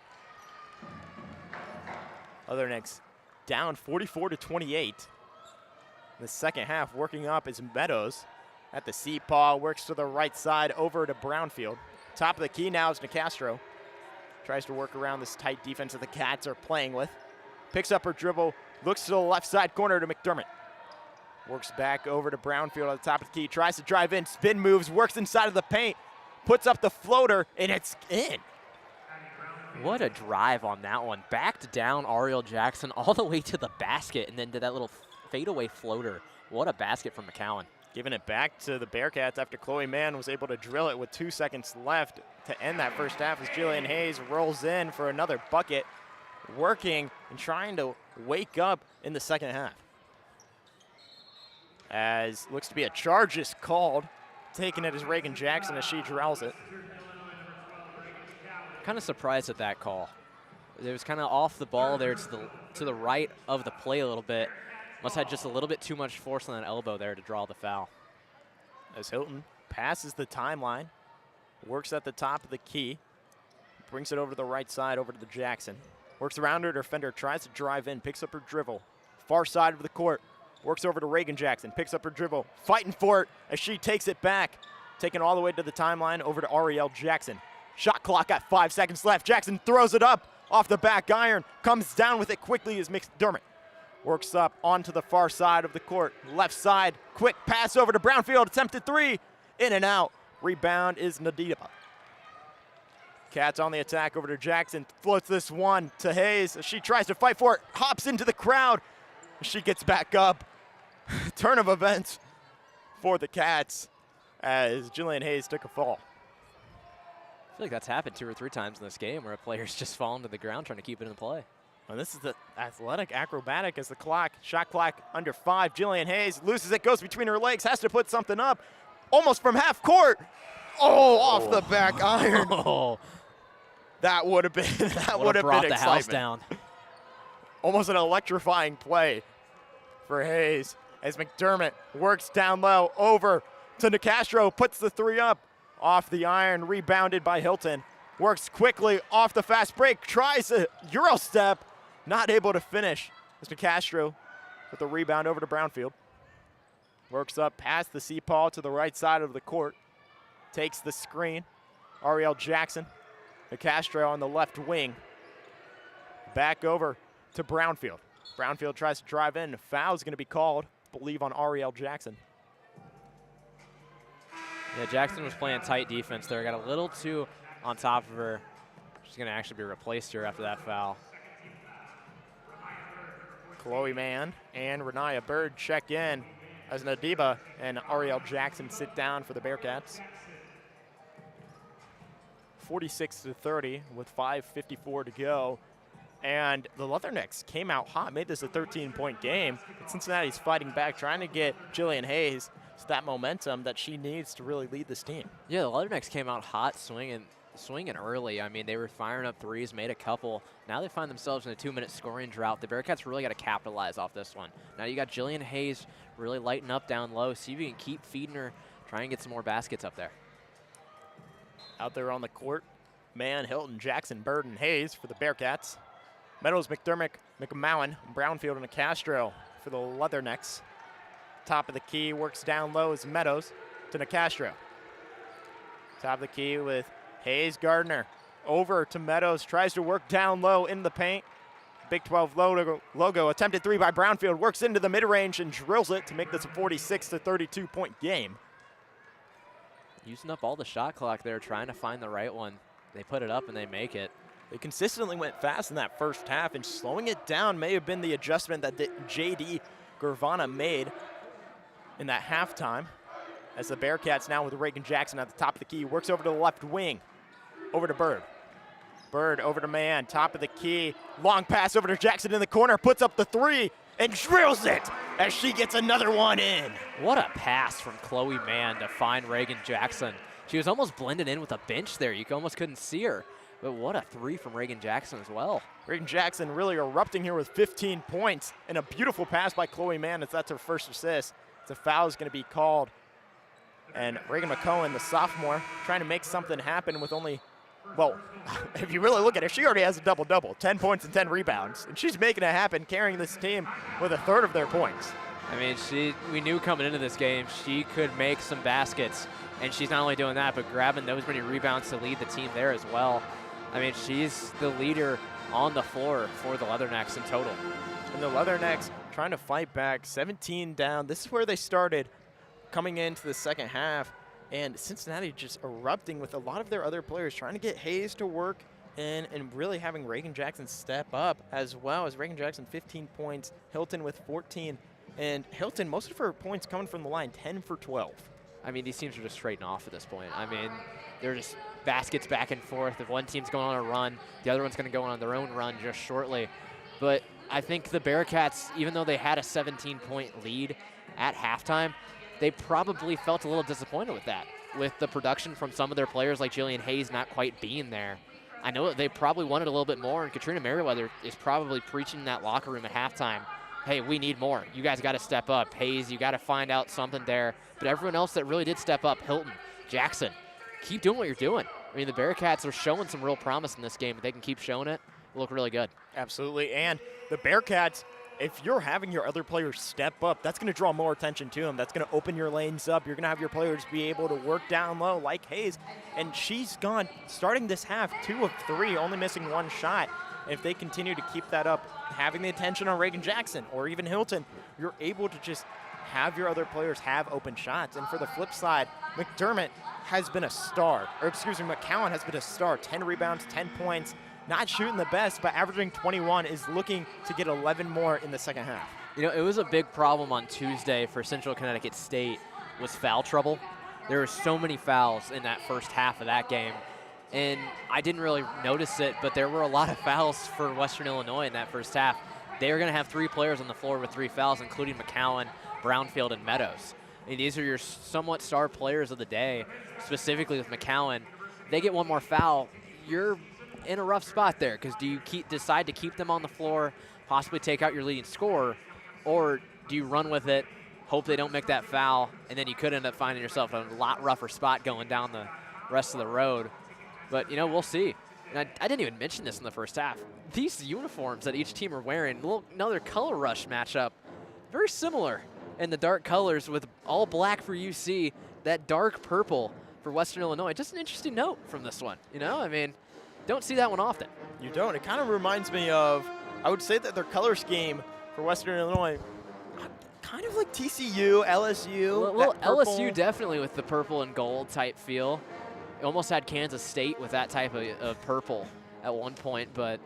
Other Knicks down 44-28. The second half working up is Meadows at the C-paw, works to the right side over to Brownfield. Top of the key now is Nicastro. Tries to work around this tight defense that the Cats are playing with. Picks up her dribble, looks to the left side corner to McDermott. Works back over to Brownfield at the top of the key, tries to drive in, spin moves, works inside of the paint, puts up the floater, and it's in. What a drive on that one. Backed down Ariel Jackson all the way to the basket and then did that little fadeaway floater. What a basket from McCowan. Giving it back to the Bearcats after Chloe Mann was able to drill it with 2 seconds left to end that first half as Jillian Hayes rolls in for another bucket, working and trying to wake up in the second half. As looks to be a charge is called, taking it as Reagan Jackson as she drills it. Kind of surprised at that call. It was kind of off the ball there to the right of the play a little bit. Must have had just a little bit too much force on that elbow there to draw the foul. As Hilton passes the timeline, works at the top of the key, brings it over to the right side, over to the Jackson. Works around her defender, tries to drive in, picks up her dribble. Far side of the court, works over to Reagan Jackson, picks up her dribble, fighting for it as she takes it back. Taken all the way to the timeline, over to Ariel Jackson. Shot clock at 5 seconds left. Jackson throws it up off the back iron, comes down with it quickly as McDermott. Works up onto the far side of the court. Left side, quick pass over to Brownfield. Attempted 3, in and out. Rebound is Nadiba. Cats on the attack over to Jackson. Floats this one to Hayes. She tries to fight for it. Hops into the crowd. She gets back up. Turn of events for the Cats as Jillian Hayes took a fall. I feel like that's happened 2 or 3 times in this game where a player's just fallen to the ground trying to keep it in play. And this is the athletic acrobatic as the shot clock under 5. Jillian Hayes loses it, goes between her legs, has to put something up. Almost from half court. Oh, off the back iron. Oh. That would have been brought the excitement. house down. Almost an electrifying play for Hayes as McDermott works down low over to Nicastro, puts the 3 up off the iron, rebounded by Hilton. Works quickly off the fast break, tries a Euro step, not able to finish. As Nicastro with the rebound over to Brownfield. Works up past the C-paw to the right side of the court. Takes the screen. Ariel Jackson. Nicastro on the left wing. Back over to Brownfield. Brownfield tries to drive in. Foul's going to be called, I believe, on Ariel Jackson. Yeah, Jackson was playing tight defense there. Got a little too on top of her. She's going to actually be replaced here after that foul. Chloe Mann and Renaya Bird check in as Nadiba and Ariel Jackson sit down for the Bearcats. 46-30 with 5:54 to go. And the Leathernecks came out hot, made this a 13-point game. But Cincinnati's fighting back, trying to get Jillian Hayes that momentum that she needs to really lead this team. Yeah, the Leathernecks came out hot, swinging early. I mean, they were firing up threes, made a couple. Now they find themselves in a 2-minute scoring drought. The Bearcats really got to capitalize off this one. Now you got Jillian Hayes really lighting up down low. See if you can keep feeding her, try and get some more baskets up there. Out there on the court, Mann, Hilton, Jackson, Bird, and Hayes for the Bearcats. Meadows, McDermott, McMowan, Brownfield, and Castro for the Leathernecks. Top of the key, works down low is Meadows to Nicastro. Top of the key with Hayes, Gardner. Over to Meadows, tries to work down low in the paint. Big 12 logo, attempted three by Brownfield, works into the mid-range and drills it to make this a 46-32 point game. Using up all the shot clock there, trying to find the right one. They put it up and they make it. They consistently went fast in that first half, and slowing it down may have been the adjustment that J.D. Gervana made in that halftime. As the Bearcats now with Reagan Jackson at the top of the key, works over to the left wing, over to Bird. Bird over to Mann, top of the key, long pass over to Jackson in the corner, puts up the three, and drills it as she gets another one in. What a pass from Chloe Mann to find Reagan Jackson. She was almost blended in with a bench there. You almost couldn't see her. But what a three from Reagan Jackson as well. Reagan Jackson really erupting here with 15 points and a beautiful pass by Chloe Mann as that's her first assist. The foul is going to be called. And Reagan McCohen, the sophomore, trying to make something happen with only, well, if you really look at it, she already has a double-double, 10 points and 10 rebounds. And she's making it happen, carrying this team with a third of their points. I mean, we knew coming into this game she could make some baskets. And she's not only doing that, but grabbing those many rebounds to lead the team there as well. I mean, she's the leader on the floor for the Leathernecks in total. And the Leathernecks trying to fight back, 17 down. This is where they started coming into the second half. And Cincinnati just erupting with a lot of their other players, trying to get Hayes to work and really having Reagan Jackson step up, as well as Reagan Jackson 15 points, Hilton with 14. And Hilton, most of her points coming from the line, 10 for 12. I mean, these teams are just straighting off at this point. I mean, they're just baskets back and forth. If one team's going on a run, the other one's going to go on their own run just shortly. But I think the Bearcats, even though they had a 17-point lead at halftime, they probably felt a little disappointed with that, with the production from some of their players like Jillian Hayes not quite being there. I know that they probably wanted a little bit more, and Katrina Merriweather is probably preaching in that locker room at halftime. Hey, we need more. You guys got to step up. Hayes, you got to find out something there. But everyone else that really did step up, Hilton, Jackson, keep doing what you're doing. I mean, the Bearcats are showing some real promise in this game. If they can keep showing it, it'll look really good. Absolutely. And the Bearcats, if you're having your other players step up, that's going to draw more attention to them. That's going to open your lanes up. You're going to have your players be able to work down low like Hayes. And she's gone, starting this half, 2 of 3, only missing 1 shot. If they continue to keep that up, having the attention on Reagan Jackson or even Hilton, you're able to just have your other players have open shots. And for the flip side, McDermott has been a star, or excuse me, McCowan has been a star. 10 rebounds, 10 points, not shooting the best, but averaging 21, is looking to get 11 more in the second half. You know, it was a big problem on Tuesday for Central Connecticut State was foul trouble. There were so many fouls in that first half of that game. And I didn't really notice it, but there were a lot of fouls for Western Illinois in that first half. They were going to have 3 players on the floor with 3 fouls, including McCowan, Brownfield, and Meadows. I mean, these are your somewhat star players of the day, specifically with McCowan. They get 1 more foul, you're in a rough spot there, because do you decide to keep them on the floor, possibly take out your leading scorer, or do you run with it, hope they don't make that foul, and then you could end up finding yourself in a lot rougher spot going down the rest of the road. But, you know, we'll see. And I didn't even mention this in the first half. These uniforms that each team are wearing, another color rush matchup, very similar in the dark colors with all black for UC, that dark purple for Western Illinois. Just an interesting note from this one, you know? I mean, don't see that one often. You don't. It kind of reminds me of, I would say that their color scheme for Western Illinois, kind of like TCU, LSU. Well, LSU definitely with the purple and gold type feel. It almost had Kansas State with that type of purple at one point, but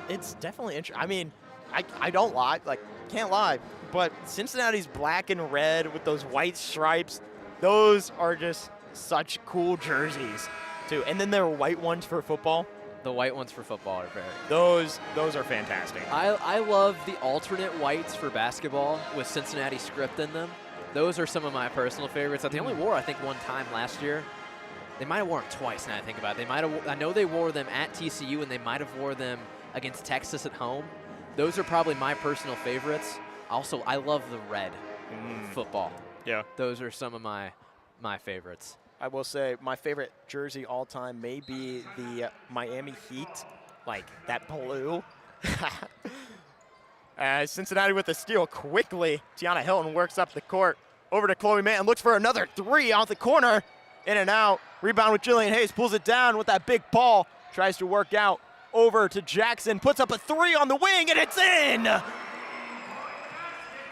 it's definitely interesting. I mean, I don't lie, can't lie, but Cincinnati's black and red with those white stripes, those are just such cool jerseys too. And then there are white ones for football. The white ones for football are very. Those are fantastic. I love the alternate whites for basketball with Cincinnati script in them. Those are some of my personal favorites that they only wore, I think, 1 time last year. They might have worn them twice now I think about it. They might have. I know they wore them at TCU, and they might have wore them against Texas at home. Those are probably my personal favorites. Also, I love the red football. Yeah. Those are some of my favorites. I will say my favorite jersey all time may be the Miami Heat like that blue. Cincinnati with the steal quickly. Tiana Hilton works up the court. Over to Chloe Mann, looks for another three out the corner. In and out. Rebound with Jillian Hayes, pulls it down with that big ball. Tries to work out. Over to Jackson, puts up a three on the wing, and it's in!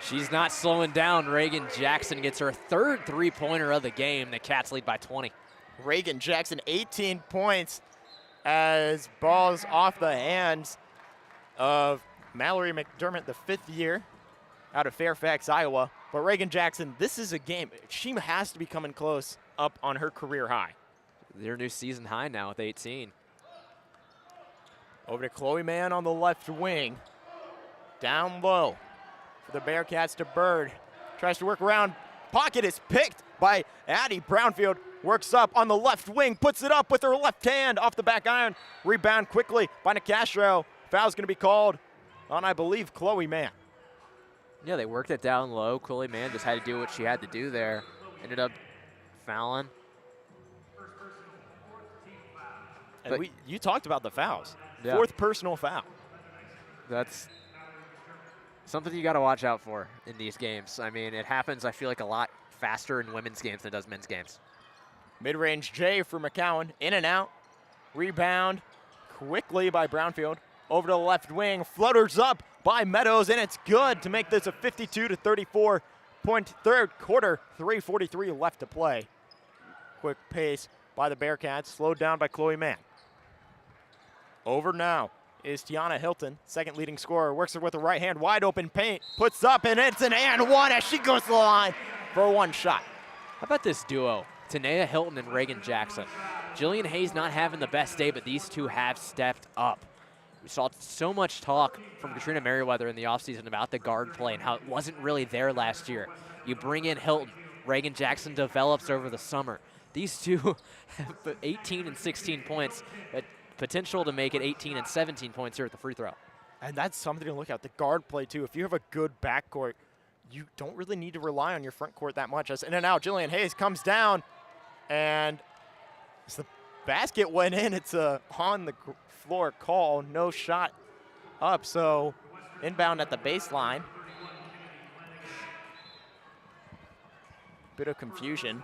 She's not slowing down. Reagan Jackson gets her third three-pointer of the game. The Cats lead by 20. Reagan Jackson, 18 points as balls off the hands of Mallory McDermott, the fifth year out of Fairfax, Iowa. But Reagan Jackson, this is a game. She has to be coming close up on her career high. Their new season high now with 18. Over to Chloe Mann on the left wing. Down low for the Bearcats to Bird. Tries to work around. Pocket is picked by Addie Brownfield. Works up on the left wing. Puts it up with her left hand off the back iron. Rebound quickly by Nicastro. Foul's going to be called on, I believe, Chloe Mann. Yeah, they worked it down low. Chloe Mann just had to do what she had to do there. Ended up fouling. And you talked about the fouls. Yeah. Fourth personal foul. That's something you got to watch out for in these games. I mean, it happens, I feel like, a lot faster in women's games than it does men's games. Mid-range J for McCowan. In and out. Rebound quickly by Brownfield. Over to the left wing. Floaters up by Meadows, and it's good to make this a 52-34 point third quarter. 3:43 left to play. Quick pace by the Bearcats, slowed down by Chloe Mann. Over now is Tiana Hilton, second leading scorer. Works it with the right hand, wide open paint, puts up, and it's an and one as she goes to the line for one shot. How about this duo, Tanea Hilton and Reagan Jackson? Jillian Hayes not having the best day, but these two have stepped up. We saw so much talk from Katrina Merriweather in the offseason about the guard play and how it wasn't really there last year. You bring in Hilton, Reagan Jackson develops over the summer. These two have 18 and 16 points, potential to make it 18 and 17 points here at the free throw. And that's something to look at, the guard play too. If you have a good backcourt, you don't really need to rely on your front court that much. As in and out, Jillian Hayes comes down, and as the basket went in, it's a on the floor call, no shot up, so inbound at the baseline. Bit of confusion.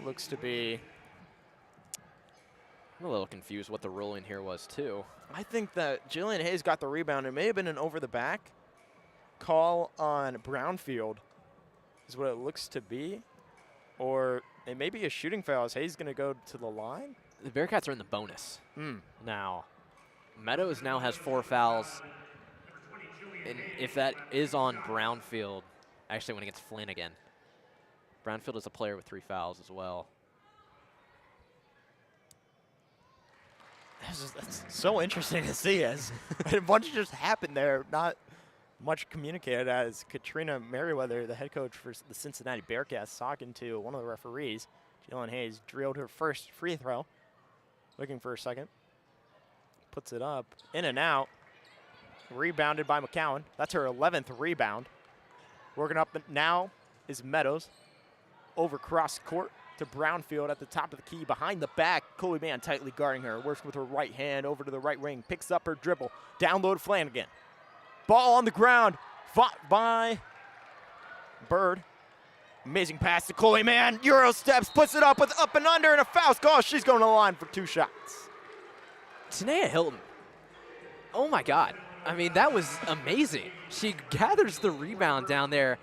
Looks to be. I'm a little confused what the ruling here was too. I think that Jillian Hayes got the rebound. It may have been an over the back call on Brownfield is what it looks to be. Or it may be a shooting foul. Is Hayes going to go to the line? The Bearcats are in the bonus now. Meadows now has 4 fouls. And if that is on Brownfield, actually when it gets Flanagan. Brownfield is a player with 3 fouls as well. That's so interesting to see as a bunch just happened there. Not much communicated as Katrina Merriweather, the head coach for the Cincinnati Bearcats, talking to one of the referees. Jillian Hayes drilled her first free throw. Looking for a second. Puts it up. In and out. Rebounded by McCowan. That's her 11th rebound. Working up now is Meadows. Over cross court to Brownfield at the top of the key. Behind the back, Chloe Mann tightly guarding her. Works with her right hand over to the right wing. Picks up her dribble. Down low to Flanagan. Ball on the ground. Fought by Bird. Amazing pass to Chloe Mann. Euro steps, puts it up with up and under, and a foul call. She's going to the line for 2 shots. Tanea Hilton. Oh my God. I mean, that was amazing. She gathers the rebound down there.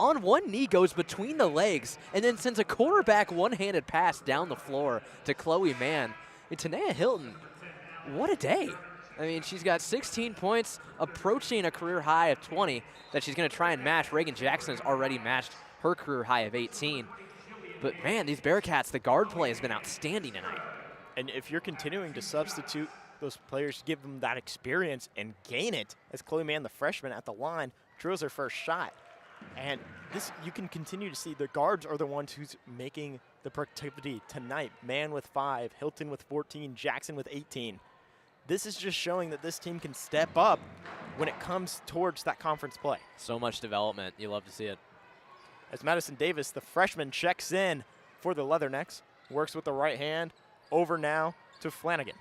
On one knee, goes between the legs, and then sends a quarterback one-handed pass down the floor to Chloe Mann. And Tanea Hilton, what a day. I mean, she's got 16 points, approaching a career high of 20 that she's going to try and match. Reagan Jackson has already matched her career high of 18. But, man, these Bearcats, the guard play has been outstanding tonight. And if you're continuing to substitute those players, give them that experience and gain it, as Chloe Mann, the freshman at the line, drills her first shot. And this, you can continue to see the guards are the ones who's making the productivity tonight. Mann with 5, Hilton with 14, Jackson with 18. This is just showing that this team can step up when it comes towards that conference play. So much development. You love to see it. As Madison Davis, the freshman, checks in for the Leathernecks. Works with the right hand. Over now to Flanagan.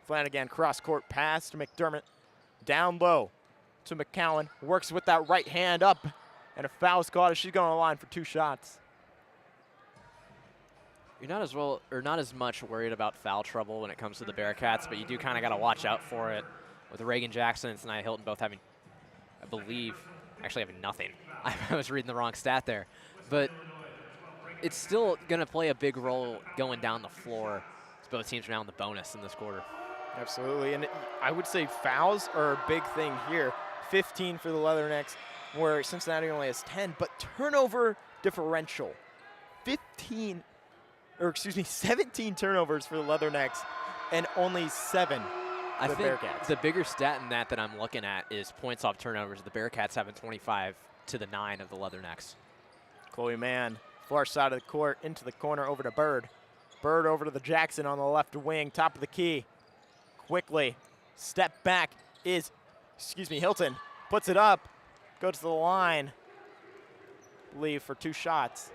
Flanagan cross-court pass to McDermott. Down low to McCowan. Works with that right hand up. And a foul's called as she's going to the line for 2 shots. You're not as much worried about foul trouble when it comes to the Bearcats, but you do kind of got to watch out for it with Reagan Jackson and Cincinnati Hilton both having, I believe, actually having nothing. I was reading the wrong stat there. But it's still going to play a big role going down the floor as both teams are now in the bonus in this quarter. Absolutely, and I would say fouls are a big thing here. 15 for the Leathernecks, where Cincinnati only has 10, but turnover differential. 17 turnovers for the Leathernecks and only 7 for the Bearcats. The bigger stat in that I'm looking at is points off turnovers. The Bearcats having 25 to the 9 of the Leathernecks. Chloe Mann, far side of the court, into the corner, over to Bird. Bird over to the Jackson on the left wing, top of the key. Quickly, step back is, Hilton. Puts it up, goes to the line. Leave for 2 shots.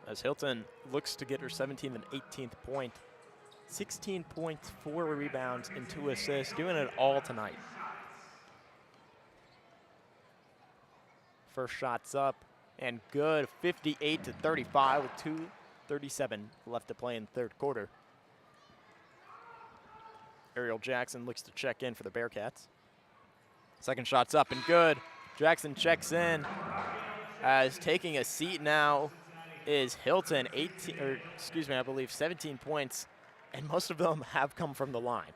As Hilton looks to get her 17th and 18th point. 16 points, 4 rebounds, and 2 assists, doing it all tonight. First shot's up and good, 58-35 with 2:37 left to play in the third quarter. Ariel Jackson looks to check in for the Bearcats. Second shot's up and good. Jackson checks in. As taking a seat now is Hilton, I believe 17 points, and most of them have come from the line.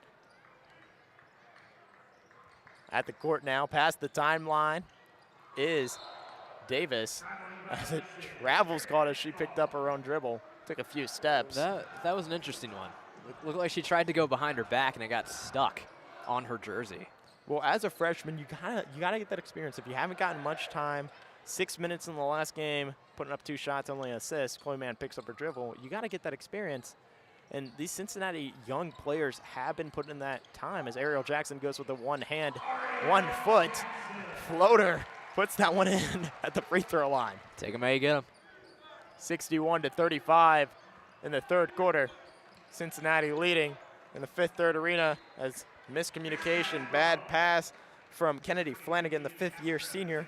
At the court now, past the timeline, is Davis. As it travels called as she picked up her own dribble, took a few steps. That was an interesting one. Looked like she tried to go behind her back and it got stuck on her jersey. Well, as a freshman, you gotta get that experience. If you haven't gotten much time, 6 minutes in the last game, putting up 2 shots, only an assist, Chloe Mann picks up her dribble. You gotta get that experience. And these Cincinnati young players have been putting in that time as Ariel Jackson goes with a 1-hand, 1-foot floater. Puts that one in at the free throw line. Take them how you get them. 61-35 in the third quarter. Cincinnati leading in the third arena as miscommunication, bad pass from Kennedy Flanagan, the 5th-year senior.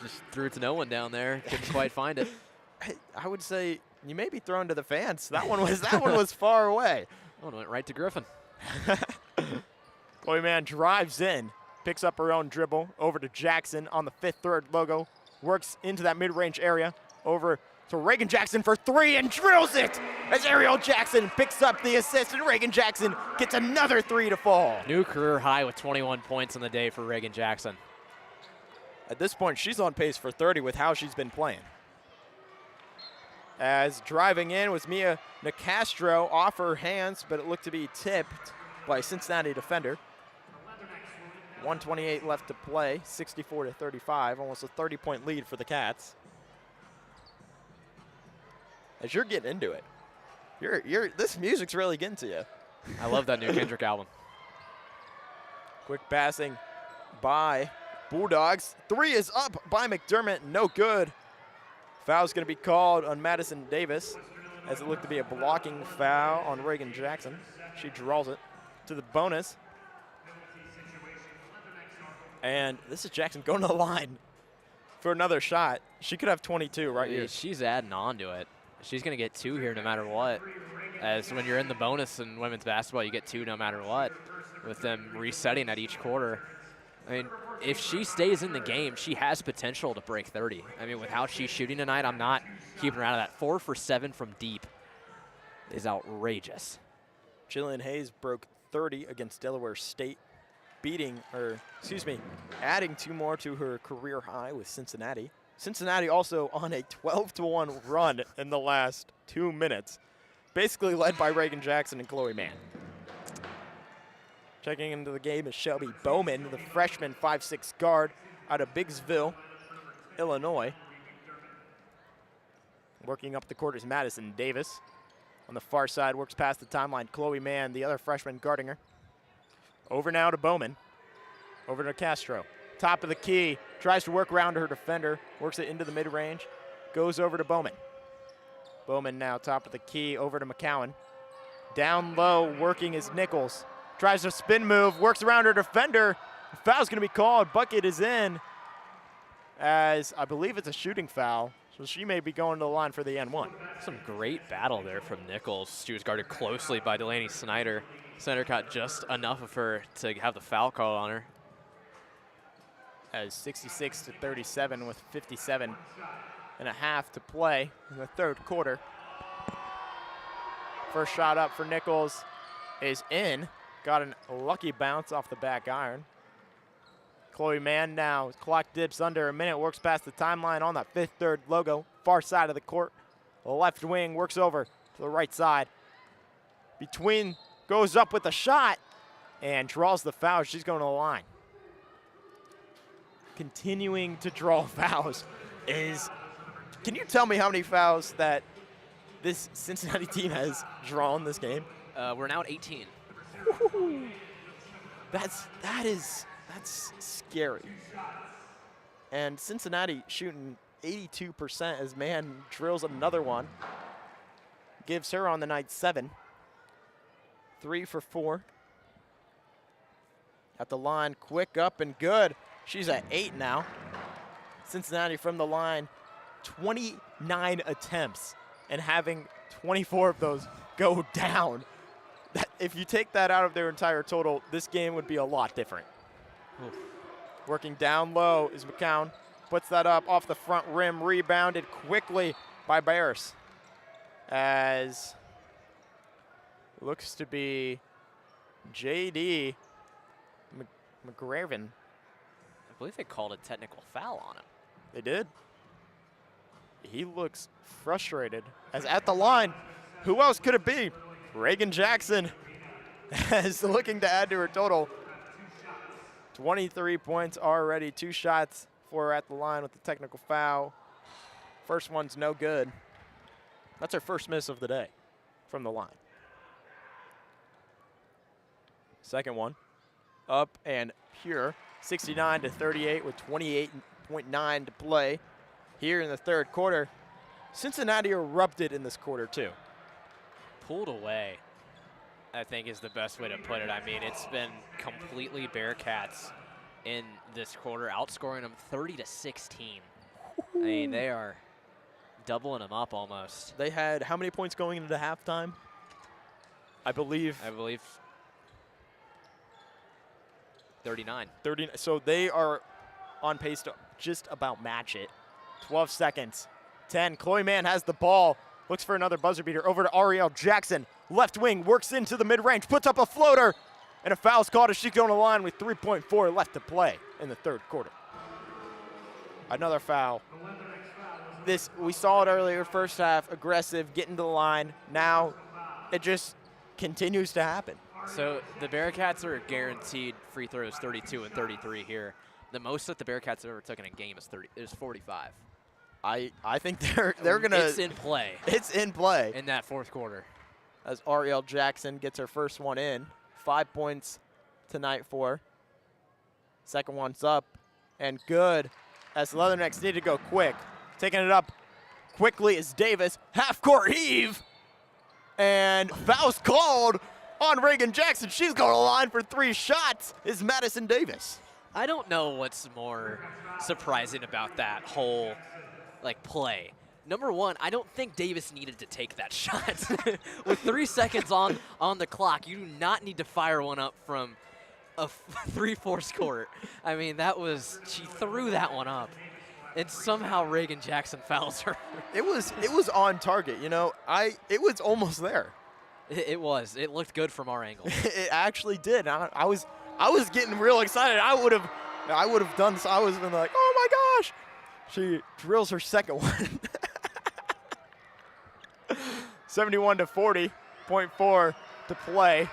Just threw it to no one down there. Couldn't quite find it. I would say you may be thrown to the fans. That one was far away. That one went right to Griffin. Chloe Mann drives in, picks up her own dribble over to Jackson on the 5th-3rd logo, works into that mid-range area, over to Reagan Jackson for 3 and drills it as Ariel Jackson picks up the assist and Reagan Jackson gets another 3 to fall. New career high with 21 points on the day for Reagan Jackson. At this point, she's on pace for 30 with how she's been playing. As driving in was Mia Nicastro off her hands, but it looked to be tipped by a Cincinnati defender. 1:28 left to play, 64-35, almost a 30-point lead for the Cats. As you're getting into it, this music's really getting to you. I love that new Kendrick album. Quick passing by Bulldogs. 3 is up by McDermott, no good. Foul's going to be called on Madison Davis as it looked to be a blocking foul on Reagan Jackson. She draws it to the bonus. And this is Jackson going to the line for another shot. She could have 22 right here. She's adding on to it. She's going to get 2 here no matter what. As when you're in the bonus in women's basketball, you get 2 no matter what, with them resetting at each quarter. I mean, if she stays in the game, she has potential to break 30. I mean, with how she's shooting tonight, I'm not keeping her out of that. 4 for 7 from deep is outrageous. Jillian Hayes broke 30 against Delaware State, adding 2 more to her career high with Cincinnati. Cincinnati also on a 12-1 run in the last 2 minutes, basically led by Reagan Jackson and Chloe Mann. Checking into the game is Shelby Bowman, the freshman 5'6" guard out of Biggsville, Illinois. Working up the court is Madison Davis. On the far side, works past the timeline. Chloe Mann, the other freshman, guarding her. Over now to Bowman. Over to Castro. top of the key, tries to work around her defender, works it into the mid-range, goes over to Bowman. Bowman now top of the key, over to McCowan. Down low, working is Nichols. Tries to spin move, works around her defender. Foul's gonna be called, bucket is in, as I believe it's a shooting foul, so she may be going to the line for the N1. Some great battle there from Nichols. She was guarded closely by Delaney Snyder. Snyder caught just enough of her to have the foul call on her. As 66-37 with 57 and a half to play in the third quarter. First shot up for Nichols is in. Got a lucky bounce off the back iron. Chloe Mann now, clock dips under a minute, works past the timeline on that fifth third logo, far side of the court. The left wing works over to the right side. Between, goes up with a shot and draws the foul. She's going to the line. Continuing to draw fouls is, can you tell me how many fouls that this Cincinnati team has drawn this game? We're now at 18. That's scary. And Cincinnati shooting 82% as Mann drills another one. Gives her on the night 7. 3 for 4. At the line, quick up and good. She's at 8 now. Cincinnati from the line, 29 attempts and having 24 of those go down. If you take that out of their entire total, this game would be a lot different. Oof. Working down low is McCown. Puts that up off the front rim, rebounded quickly by Bears. As looks to be J.D. McGraven. I believe they called a technical foul on him. They did. He looks frustrated. As at the line, who else could it be? Reagan Jackson is looking to add to her total. 23 points already, 2 shots for her at the line with the technical foul. First one's no good. That's her first miss of the day from the line. Second one, up and pure. 69-38 with 28.9 to play here in the third quarter. Cincinnati erupted in this quarter too. Pulled away, I think is the best way to put it. I mean, it's been completely Bearcats in this quarter, outscoring them 30-16. I mean, they are doubling them up almost. They had how many points going into halftime? I believe 39. 30. So they are on pace to just about match it. 12 seconds. 10. Chloe Mann has the ball. Looks for another buzzer beater. Over to Ariel Jackson. Left wing, works into the mid-range, puts up a floater, and a foul's called as she's going to line with 3.4 left to play in the third quarter. Another foul. We saw it earlier, first half, aggressive, getting to the line. Now it just continues to happen. So the Bearcats are guaranteed free throws 32 and 33 here. The most that the Bearcats have ever taken in a game is 45. I think they're gonna. It's in play. It's in play in that fourth quarter. As Ariel Jackson gets her first one in, 5 points tonight for her. Second one's up and good. As the Leathernecks need to go quick, taking it up quickly is Davis. Half court heave, and foul's called on Reagan Jackson. She's going to line for 3 shots. Is Madison Davis. I don't know what's more surprising about that whole play. Number one, I don't think Davis needed to take that shot. With 3 seconds on the clock, you do not need to fire one up from a 3-4 court. I mean, she threw that one up, and somehow Reagan Jackson fouls her. It was on target, you know. It was almost there. It was. It looked good from our angle. It actually did. I was getting real excited. I would have done so. I was been like, oh my gosh. She drills her second one. 71-40.4 to play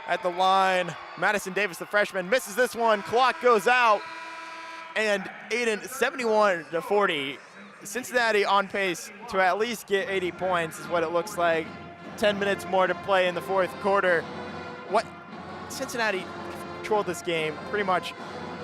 at the line. Madison Davis, the freshman, misses this one. Clock goes out. And Aiden, 71-40. Cincinnati on pace to at least get 80 points is what it looks like. 10 minutes more to play in the fourth quarter. Cincinnati controlled this game pretty much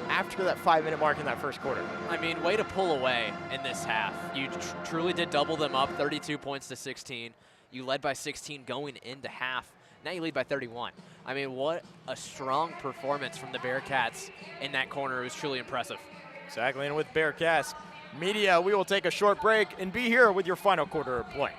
after that 5-minute mark in that first quarter. I mean, way to pull away in this half. You truly did double them up, 32 points to 16. You led by 16 going into half. Now you lead by 31. I mean, what a strong performance from the Bearcats in that corner. It was truly impressive. Exactly, and with Bearcast Media, we will take a short break and be here with your final quarter of play.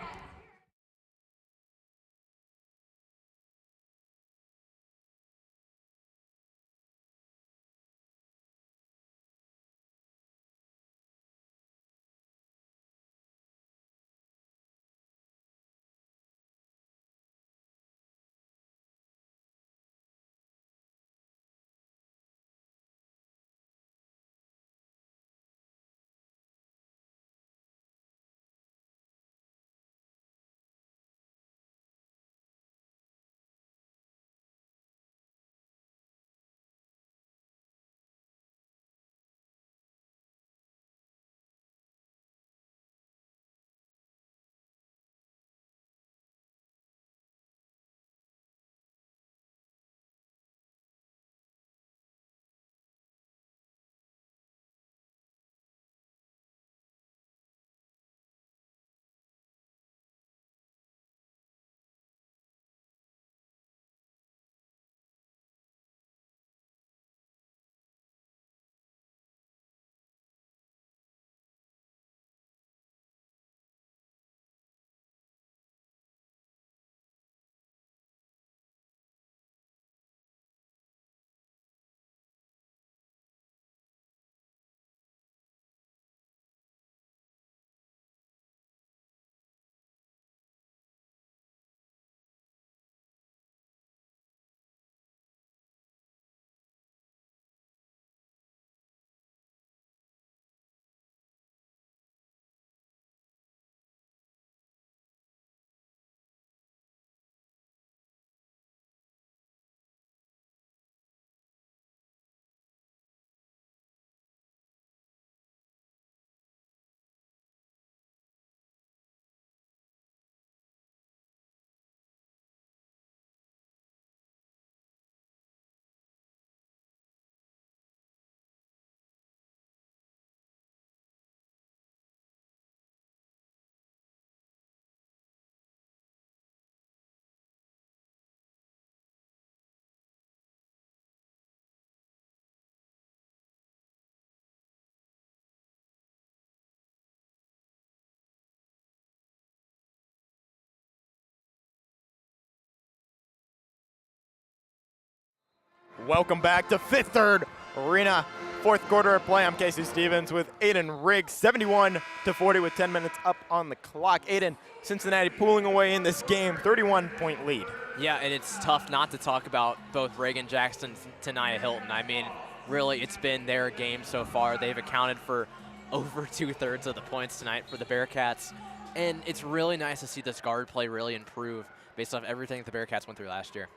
Welcome back to Fifth Third Arena. Fourth quarter of play. I'm Casey Stevens with Aiden Riggs, 71-40 with 10 minutes up on the clock. Aiden, Cincinnati pulling away in this game, 31-point lead. Yeah, and it's tough not to talk about both Reagan Jackson and Tania Hilton. I mean, really, it's been their game so far. They've accounted for over 2/3 of the points tonight for the Bearcats. And it's really nice to see this guard play really improve based off everything the Bearcats went through last year.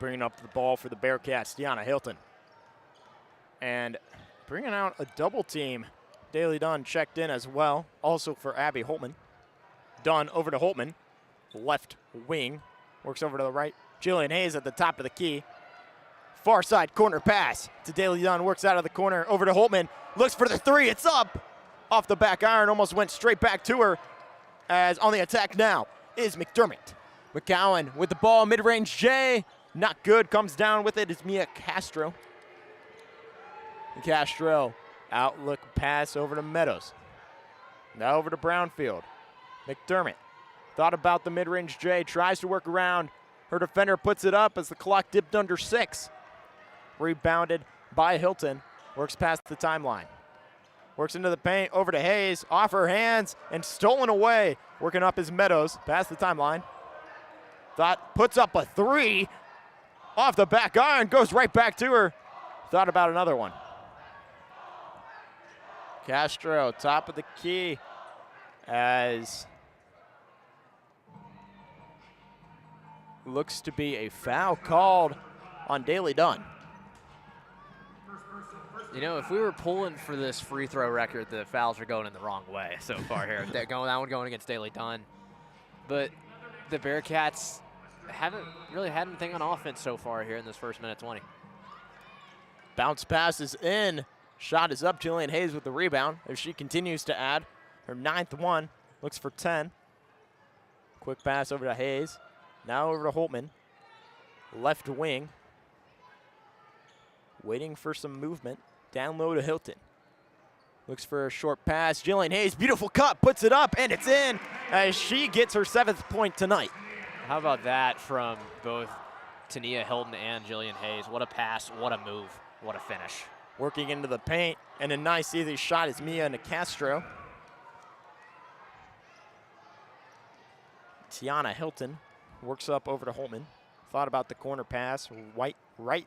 Bringing up the ball for the Bearcats, Deanna Hilton. And bringing out a double team. Daly Dunn checked in as well, also for Abby Holtman. Dunn over to Holtman, left wing, works over to the right. Jillian Hayes at the top of the key. Far side corner pass to Daly Dunn, works out of the corner, over to Holtman, looks for the three, it's up! Off the back iron, almost went straight back to her, as on the attack now is McDermott. McCowan with the ball, mid-range J. Not good, comes down with it is Mia Castro. Castro, outlook pass over to Meadows. Now over to Brownfield. McDermott thought about the mid-range J, tries to work around. Her defender puts it up as the clock dipped under 6. Rebounded by Hilton, works past the timeline. Works into the paint, over to Hayes, off her hands, and stolen away. Working up is Meadows, past the timeline. Thought, puts up a three. Off the back iron, goes right back to her. Thought about another one. Castro, top of the key, as looks to be a foul called on Daly Dunn. You know, if we were pulling for this free throw record, the fouls are going in the wrong way so far here. That one going against Daly Dunn. But the Bearcats haven't really had anything on offense so far here in this first minute 20. Bounce pass is in. Shot is up. Jillian Hayes with the rebound as she continues to add her 9th one. Looks for 10. Quick pass over to Hayes. Now over to Holtman. Left wing. Waiting for some movement. Down low to Hilton. Looks for a short pass. Jillian Hayes, beautiful cut, puts it up, and it's in as she gets her 7th point tonight. How about that from both Tania Hilton and Jillian Hayes? What a pass, what a move, what a finish. Working into the paint, and a nice easy shot is Mia Nicastro. Tiana Hilton works up over to Holtman. Thought about the corner pass, right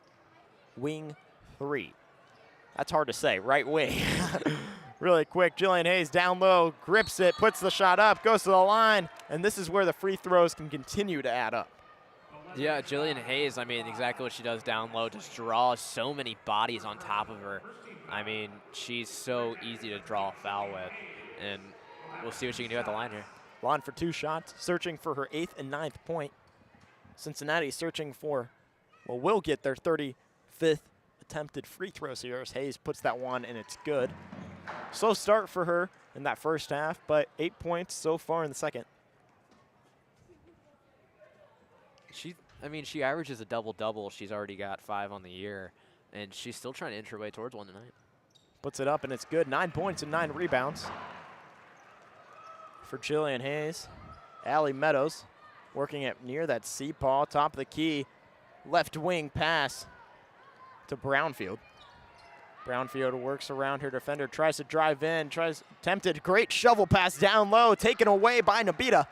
wing 3. That's hard to say, right wing. Really quick, Jillian Hayes down low, grips it, puts the shot up, goes to the line, and this is where the free throws can continue to add up. Yeah, Jillian Hayes, I mean, exactly what she does down low, just draws so many bodies on top of her. I mean, she's so easy to draw a foul with, and we'll see what she can do at the line here. Line for 2 shots, searching for her 8th and 9th point. Cincinnati searching for, well, will get their 35th attempted free throws here as Hayes puts that one, and it's good. Slow start for her in that first half, but 8 points so far in the second. She averages a double-double. She's already got 5 on the year, and she's still trying to inch her way towards one tonight. Puts it up, and it's good. 9 points and 9 rebounds for Jillian Hayes. Allie Meadows working at near that C-paw, top of the key. Left wing pass to Brownfield. Brownfield works around her defender, tries to drive in, tempted, great shovel pass down low, taken away by Nabita.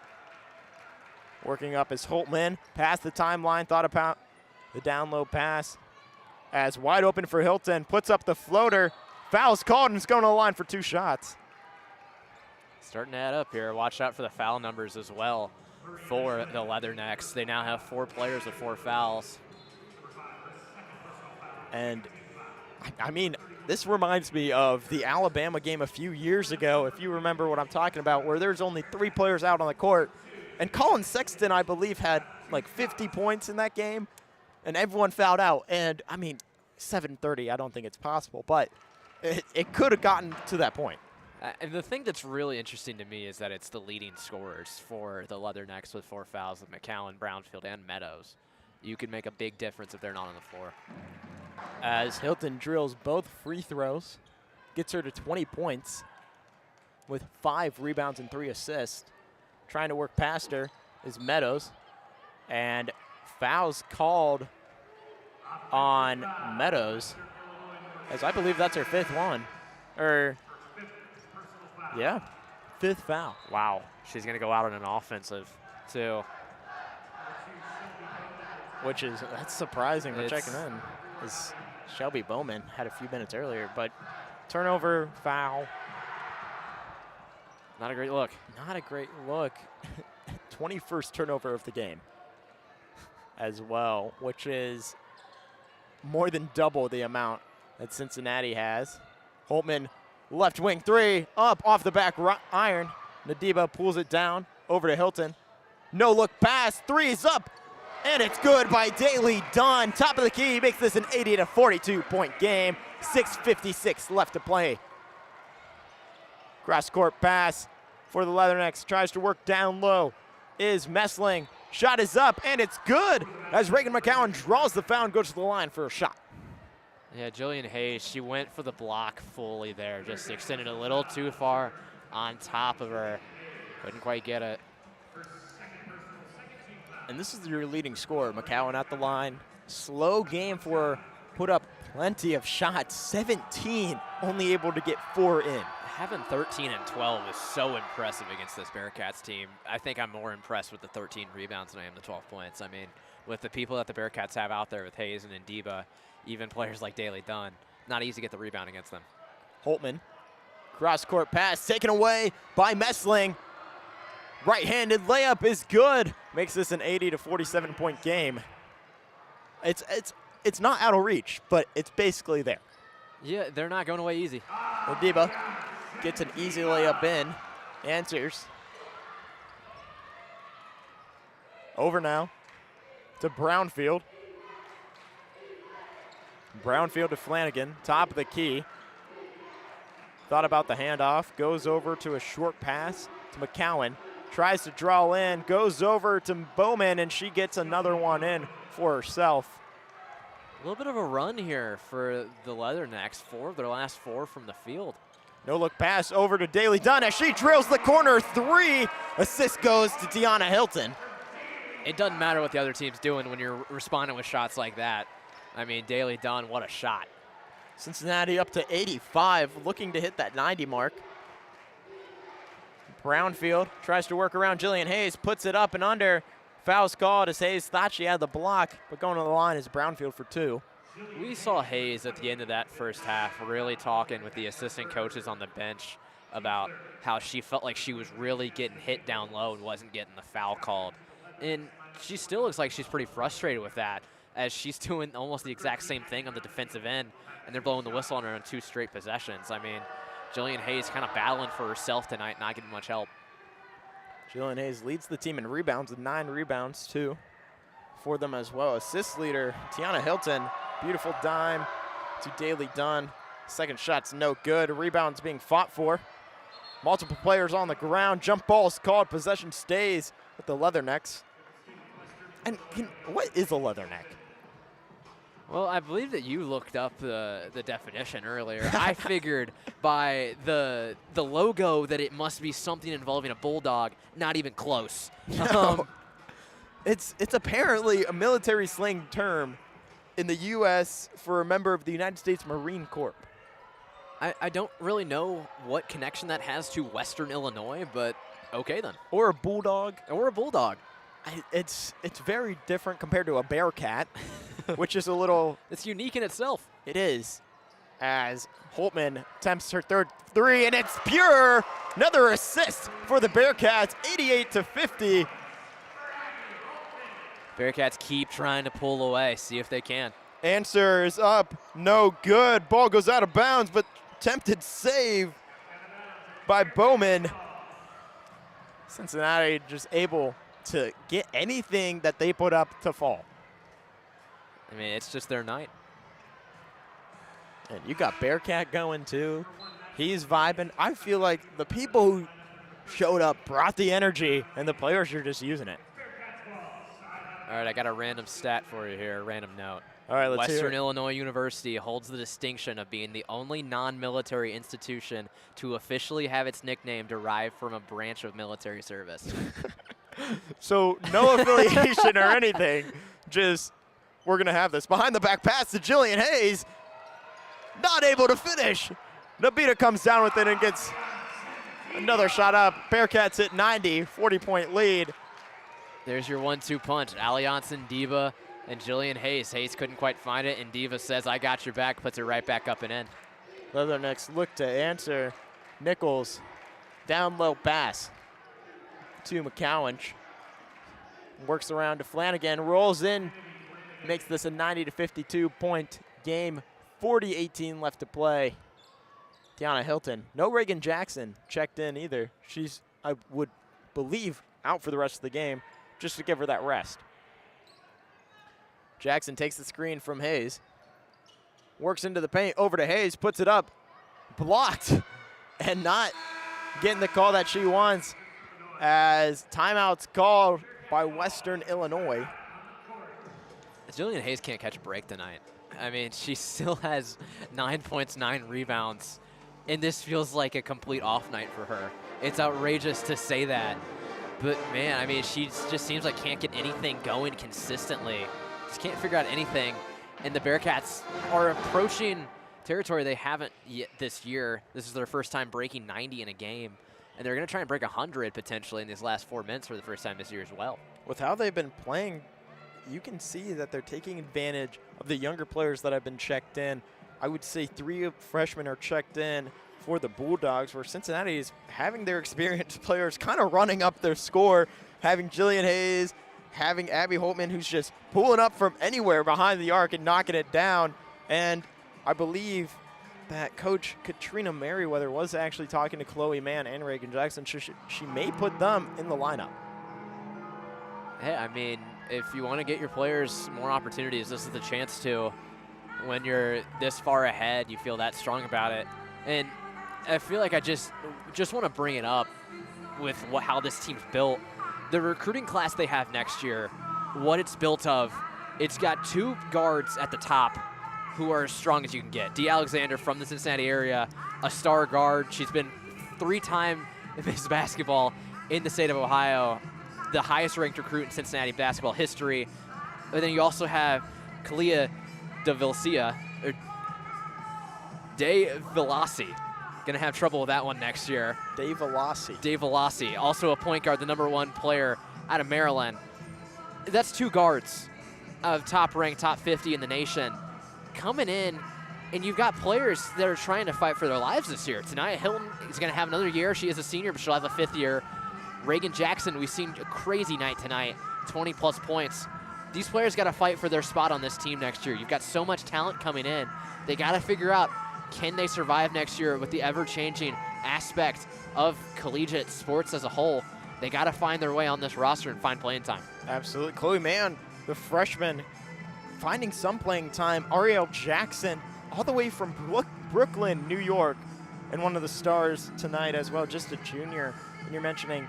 Working up is Holtman, past the timeline, thought about the down low pass. As wide open for Hilton, puts up the floater, foul's called, and it's going to the line for 2 shots. Starting to add up here. Watch out for the foul numbers as well for the Leathernecks. They now have 4 players with 4 fouls. And I mean, this reminds me of the Alabama game a few years ago, if you remember what I'm talking about, where there's only 3 players out on the court. And Colin Sexton, I believe, had like 50 points in that game, and everyone fouled out. And, I mean, 7:30, I don't think it's possible, but it could have gotten to that point. And the thing that's really interesting to me is that it's the leading scorers for the Leathernecks with 4 fouls with McCowan, Brownfield, and Meadows. You could make a big difference if they're not on the floor. As Hilton drills both free throws, gets her to 20 points with 5 rebounds and 3 assists. Trying to work past her is Meadows, and fouls called on Meadows, as I believe that's her 5th one. Yeah, 5th foul. Wow, she's going to go out on an offensive, too. That's surprising for checking in. Is Shelby Bowman had a few minutes earlier, but turnover, foul. Not a great look. Not a great look. 21st turnover of the game as well, which is more than double the amount that Cincinnati has. Holtman, left wing 3, up off the back iron. Nadiba pulls it down over to Hilton. No look pass, 3's up, and it's good by Daly Dunn. Top of the key, makes this an 80-42 point game. 6:56 left to play. Cross court pass for the Leathernecks. Tries to work down low. Is Messling. Shot is up, and it's good as Reagan McCowan draws the foul and goes to the line for a shot. Yeah, Jillian Hayes, she went for the block fully there. Just extended a little too far on top of her. Couldn't quite get it. And this is your leading scorer, McCowan at the line. Slow game for her. Put up plenty of shots. 17, only able to get 4 in. Having 13 and 12 is so impressive against this Bearcats team. I think I'm more impressed with the 13 rebounds than I am the 12 points. I mean, with the people that the Bearcats have out there with Hayes and Ndiba, even players like Daly Dunn, not easy to get the rebound against them. Holtman, cross-court pass taken away by Messling. Right-handed layup is good. Makes this an 80-47 point game. It's not out of reach, but it's basically there. Yeah, they're not going away easy. Ndiba gets an easy layup in. Answers. Over now to Brownfield. Brownfield to Flanagan, top of the key. Thought about the handoff, goes over to a short pass to McCowan. Tries to draw in, goes over to Bowman, and she gets another one in for herself. A little bit of a run here for the Leathernecks. 4 of their last 4 from the field. No look pass over to Daly Dunn as she drills the corner 3. Assist goes to Tiana Hilton. It doesn't matter what the other team's doing when you're responding with shots like that. I mean, Daly Dunn, what a shot. Cincinnati up to 85, looking to hit that 90 mark. Brownfield tries to work around Jillian Hayes, puts it up and under. Foul's called as Hayes thought she had the block, but going to the line is Brownfield for 2. We saw Hayes at the end of that first half really talking with the assistant coaches on the bench about how she felt like she was really getting hit down low and wasn't getting the foul called. And she still looks like she's pretty frustrated with that, as she's doing almost the exact same thing on the defensive end, and they're blowing the whistle on her on 2 straight possessions. I mean, Jillian Hayes kind of battling for herself tonight, not getting much help. Jillian Hayes leads the team in rebounds with 9 rebounds, too, for them as well. Assist leader, Tiana Hilton, beautiful dime to Daly Dunn. Second shot's no good. Rebounds being fought for. Multiple players on the ground. Jump ball's called. Possession stays with the Leathernecks. And what is a Leatherneck? Well, I believe that you looked up the definition earlier. I figured by the logo that it must be something involving a bulldog. Not even close. No. It's apparently a military slang term in the U.S. for a member of the United States Marine Corps. I don't really know what connection that has to Western Illinois, but okay then. Or a bulldog. Or a bulldog. It's very different compared to a Bearcat, which is a little... It's unique in itself. It is. As Holtman attempts her third 3, and it's pure. Another assist for the Bearcats, 88-50. Bearcats keep trying to pull away, see if they can. Answer is up, no good. Ball goes out of bounds, but attempted save by Bowman. Cincinnati just able to get anything that they put up to fall. I mean, it's just their night. And you got Bearcat going too. He's vibing. I feel like the people who showed up brought the energy, and the players are just using it. All right, I got a random stat for you here, a random note. All right, let's hear it. Western Illinois University holds the distinction of being the only non-military institution to officially have its nickname derived from a branch of military service. So no affiliation or anything, just we're going to have this. Behind the back pass to Jillian Hayes, not able to finish. Nabita comes down with it and gets another shot up. Bearcats hit 90, 40-point lead. There's your 1-2 punch. Allianson, Diva, and Jillian Hayes. Hayes couldn't quite find it, and Diva says, I got your back, puts it right back up and in. Leathernecks look to answer. Nichols, down low pass to McCowan. Works around to Flanagan, rolls in, makes this a 90-52-point game. 40-18 left to play. Tiana Hilton. No Reagan Jackson checked in either. She's, I would believe, out for the rest of the game just to give her that rest. Jackson takes the screen from Hayes. Works into the paint, over to Hayes, puts it up. Blocked and not getting the call that she wants as timeout's called by Western Illinois. Jillian Hayes can't catch a break tonight. I mean, she still has 9 points, 9 rebounds, and this feels like a complete off night for her. It's outrageous to say that, but man, I mean, she just seems like can't get anything going consistently. Just can't figure out anything, and the Bearcats are approaching territory they haven't yet this year. This is their first time breaking 90 in a game, and they're going to try and break 100 potentially in these last 4 minutes for the first time this year as well. With how they've been playing, you can see that they're taking advantage of the younger players that have been checked in. I would say 3 freshmen are checked in for the Bulldogs, where Cincinnati is having their experienced players kind of running up their score, having Jillian Hayes, having Abby Holtman, who's just pulling up from anywhere behind the arc and knocking it down. And I believe that Coach Katrina Merriweather was actually talking to Chloe Mann and Reagan Jackson. She may put them in the lineup. Hey, I mean, if you want to get your players more opportunities, this is the chance to. when you're this far ahead, you feel that strong about it. And I feel like I just want to bring it up with how this team's built. The recruiting class they have next year, what it's built of, it's got 2 guards at the top who are as strong as you can get. Dee Alexander from the Cincinnati area, a star guard. She's been 3-time Miss Basketball in the state of Ohio, the highest ranked recruit in Cincinnati basketball history. And then you also have Kalia De Velasi. Gonna have trouble with that one next year. Dave Velasi, also a point guard, the #1 player out of Maryland. That's 2 guards of top ranked, top 50 in the nation coming in, and you've got players that are trying to fight for their lives this year. Tonight, Hilton is gonna have another year. She is a senior, but she'll have a 5th year. Reagan Jackson, we've seen a crazy night tonight, 20+ points. These players gotta fight for their spot on this team next year. You've got so much talent coming in. They gotta figure out, can they survive next year with the ever-changing aspect of collegiate sports as a whole? They got to find their way on this roster and find playing time. Absolutely. Chloe Mann, the freshman, finding some playing time. Ariel Jackson, all the way from Brooklyn, New York, and one of the stars tonight as well, just a junior. And you're mentioning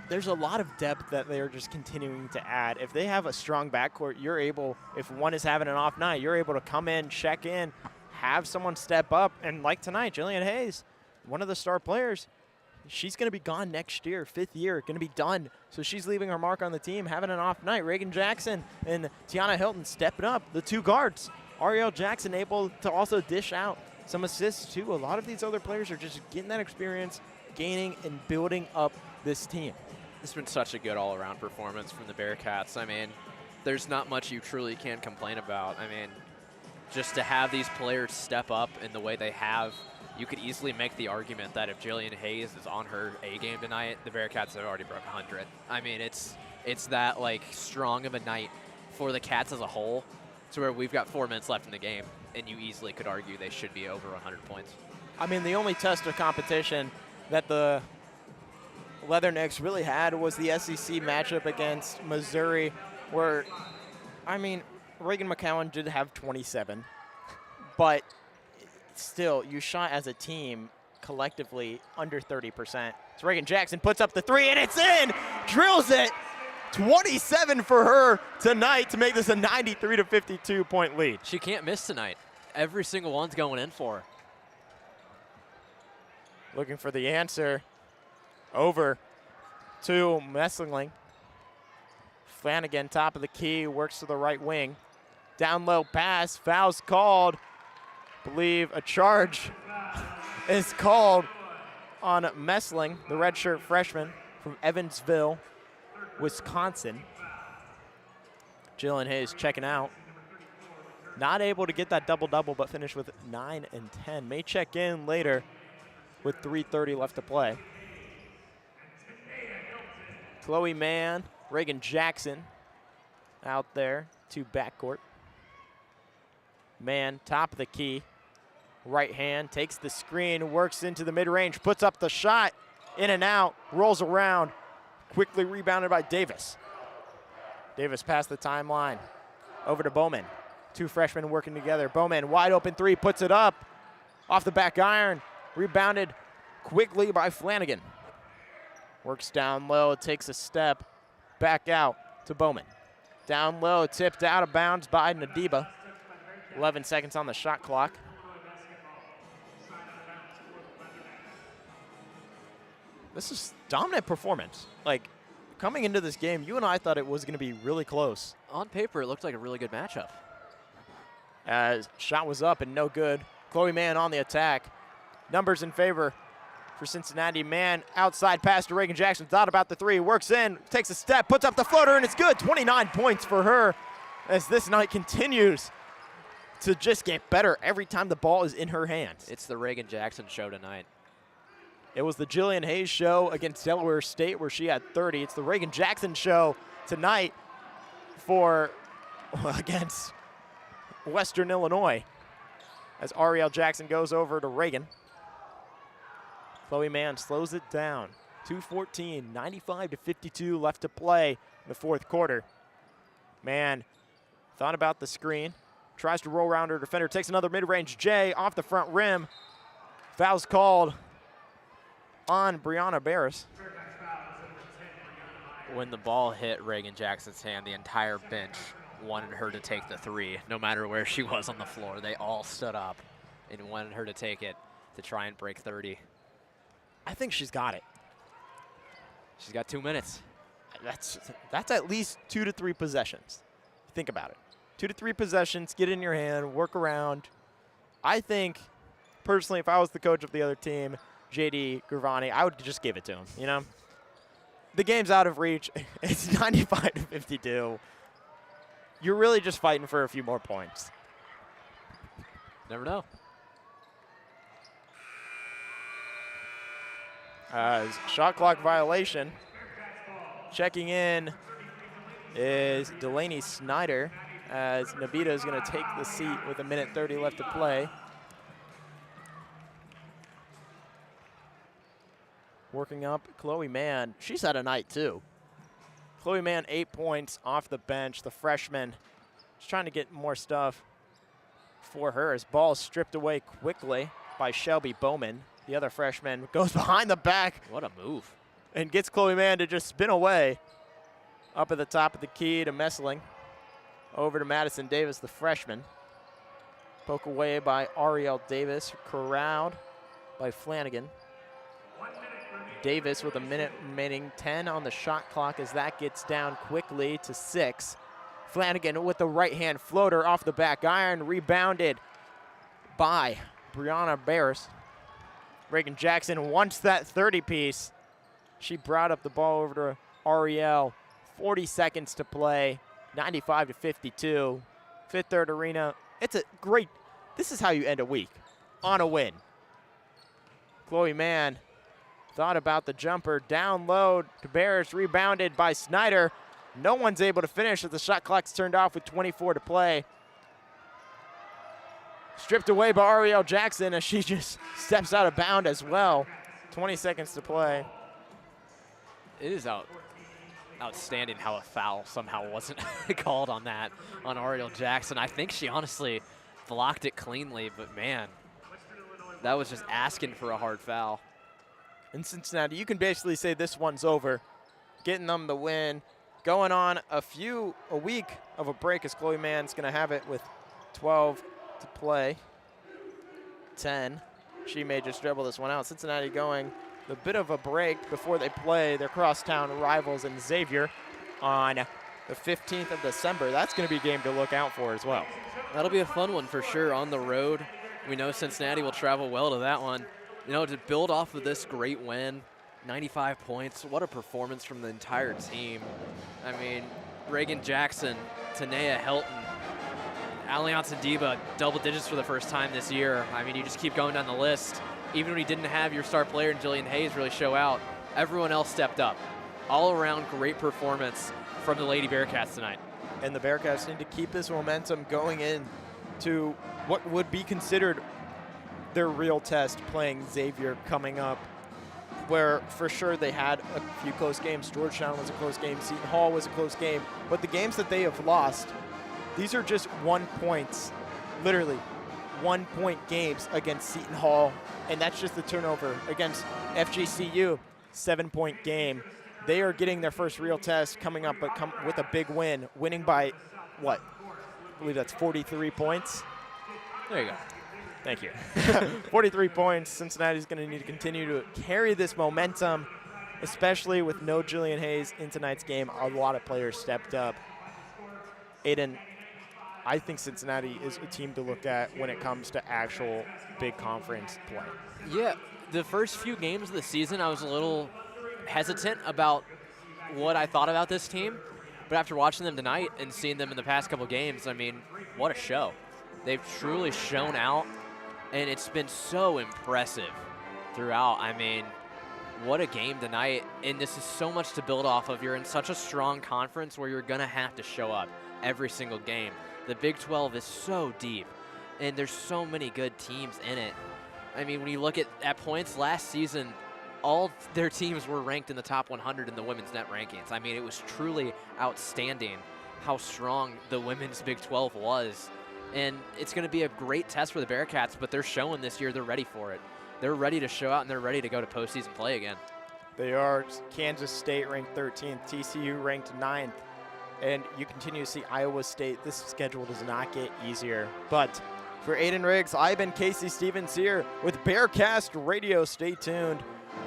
there's a lot of depth that they're just continuing to add. If they have a strong backcourt, you're able, if one is having an off night, you're able to come in, check in, have someone step up. And like tonight, Jillian Hayes, one of the star players, she's going to be gone next year, 5th year, going to be done. So she's leaving her mark on the team, having an off night. Reagan Jackson and Tiana Hilton stepping up, the 2 guards. Ariel Jackson able to also dish out some assists too. A lot of these other players are just getting that experience, gaining and building up this team. It's been such a good all-around performance from the Bearcats. I mean, there's not much you truly can complain about. I mean, just to have these players step up in the way they have, you could easily make the argument that if Jillian Hayes is on her A game tonight, the Bearcats have already broke 100. I mean, it's that like strong of a night for the Cats as a whole, to where we've got 4 minutes left in the game, and you easily could argue they should be over 100 points. I mean, the only test of competition that the Leathernecks really had was the SEC matchup against Missouri, where, I mean, Reagan McCowan did have 27, but still, you shot as a team collectively under 30%. So Reagan Jackson puts up the 3, and it's in! Drills it! 27 for her tonight to make this a 93-52 point lead. She can't miss tonight. Every single one's going in for her. Looking for the answer. Over to Messling. Flanagan, top of the key, works to the right wing. Down low pass, foul's called. Believe a charge is called on Messling, the redshirt freshman from Evansville, Wisconsin. Jillian Hayes checking out. Not able to get that double-double, but finished with 9 and 10. May check in later with 3:30 left to play. Chloe Mann, Reagan Jackson out there to backcourt. Mann, top of the key. Right hand, takes the screen, works into the mid-range, puts up the shot, in and out, rolls around, quickly rebounded by Davis. Davis past the timeline, over to Bowman. 2 freshmen working together. Bowman, wide open 3, puts it up, off the back iron, rebounded quickly by Flanagan. Works down low, takes a step, back out to Bowman. Down low, tipped out of bounds by Nadiba. 11 seconds on the shot clock. This is dominant performance. Like, coming into this game, you and I thought it was going to be really close. On paper, it looked like a really good matchup. As shot was up and no good. Chloe Mann on the attack. Numbers in favor for Cincinnati. Mann, outside pass to Reagan Jackson. Thought about the 3, works in, takes a step, puts up the floater, and it's good. 29 points for her as this night continues to just get better every time the ball is in her hands. It's the Reagan Jackson show tonight. It was the Jillian Hayes show against Delaware State where she had 30. It's the Reagan Jackson show tonight against Western Illinois as Ariel Jackson goes over to Reagan. Chloe Mann slows it down. 2:14, 95-52 left to play in the 4th quarter. Mann thought about the screen, tries to roll around her defender, takes another mid-range J off the front rim. Foul's called on Brianna Barris. When the ball hit Reagan Jackson's hand, the entire bench wanted her to take the three, no matter where she was on the floor. They all stood up and wanted her to take it to try and break 30. I think she's got it. She's got 2 minutes. That's at least 2 to 3 possessions. Think about it. 2 to 3 possessions, get in your hand, work around. I think, personally, if I was the coach of the other team, JD Gravani, I would just give it to him, you know? The game's out of reach. It's 95 to 52. You're really just fighting for a few more points. Never know. Shot clock violation. Checking in is Delaney Snyder, as Nabita is going to take the seat with 1:30 left to play. Working up Chloe Mann. She's had a night too. Chloe Mann, 8 points off the bench. The freshman is trying to get more stuff for her as ball is stripped away quickly by Shelby Bowman. The other freshman goes behind the back. What a move. And gets Chloe Mann to just spin away. Up at the top of the key to Messling. Over to Madison Davis, the freshman. Poke away by Ariel Davis. Corralled by Flanagan. Davis with a minute remaining, 10 on the shot clock as that gets down quickly to 6. Flanagan with the right-hand floater off the back iron, rebounded by Brianna Barris. Reagan Jackson wants that 30-piece. She brought up the ball over to Ariel. 40 seconds to play, 95 to 52. Fifth Third Arena. It's a great, this is how you end a week, on a win. Chloe Mann thought about the jumper, down low to Barris, rebounded by Snyder. No one's able to finish as the shot clock's turned off with 24 to play. Stripped away by Ariel Jackson as she just steps out of bound as well. 20 seconds to play. It is outstanding how a foul somehow wasn't called on that, on Ariel Jackson. I think she honestly blocked it cleanly, but man, that was just asking for a hard foul. In Cincinnati, you can basically say this one's over. Getting them the win. Going on a week of a break as Chloe Mann's going to have it with 12 to play. 10. She may just dribble this one out. Cincinnati going a bit of a break before they play their crosstown rivals in Xavier on the 15th of December. That's going to be a game to look out for as well. That'll be a fun one for sure on the road. We know Cincinnati will travel well to that one. You know, to build off of this great win, 95 points, what a performance from the entire team. I mean, Reagan Jackson, Tanea Helton, Alliance Diba, double digits for the first time this year. I mean, you just keep going down the list. Even when you didn't have your star player, Jillian Hayes, really show out, everyone else stepped up. All around great performance from the Lady Bearcats tonight. And the Bearcats need to keep this momentum going in to what would be considered their real test, playing Xavier coming up, where for sure they had a few close games. Georgetown was a close game. Seton Hall was a close game. But the games that they have lost, these are just 1 points, literally 1 point games against Seton Hall. And that's just the turnover against FGCU, 7 point game. They are getting their first real test coming up, but with a big win, winning by what? I believe that's 43 points. There you go. Thank you. 43 points. Cincinnati's going to need to continue to carry this momentum, especially with no Jillian Hayes in tonight's game. A lot of players stepped up. Aiden, I think Cincinnati is a team to look at when it comes to actual big conference play. Yeah, the first few games of the season, I was a little hesitant about what I thought about this team. But after watching them tonight and seeing them in the past couple games, I mean, what a show. They've truly shown out, and it's been so impressive throughout. I mean, what a game tonight, and this is so much to build off of. You're in such a strong conference where you're going to have to show up every single game. The Big 12 is so deep, and there's so many good teams in it. I mean, when you look at points last season, all their teams were ranked in the top 100 in the women's net rankings. I mean, it was truly outstanding how strong the women's Big 12 was. And it's going to be a great test for the Bearcats, but they're showing this year they're ready for it. They're ready to show out, and they're ready to go to postseason play again. They are. Kansas State ranked 13th, TCU ranked 9th, and you continue to see Iowa State. This schedule does not get easier. But for Aiden Riggs, I've been Casey Stevens here with Bearcast Radio. Stay tuned.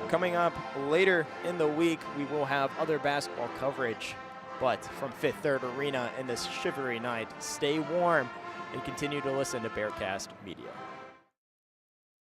Coming up later in the week, we will have other basketball coverage. But from Fifth Third Arena in this shivery night, stay warm and continue to listen to Bearcast Media.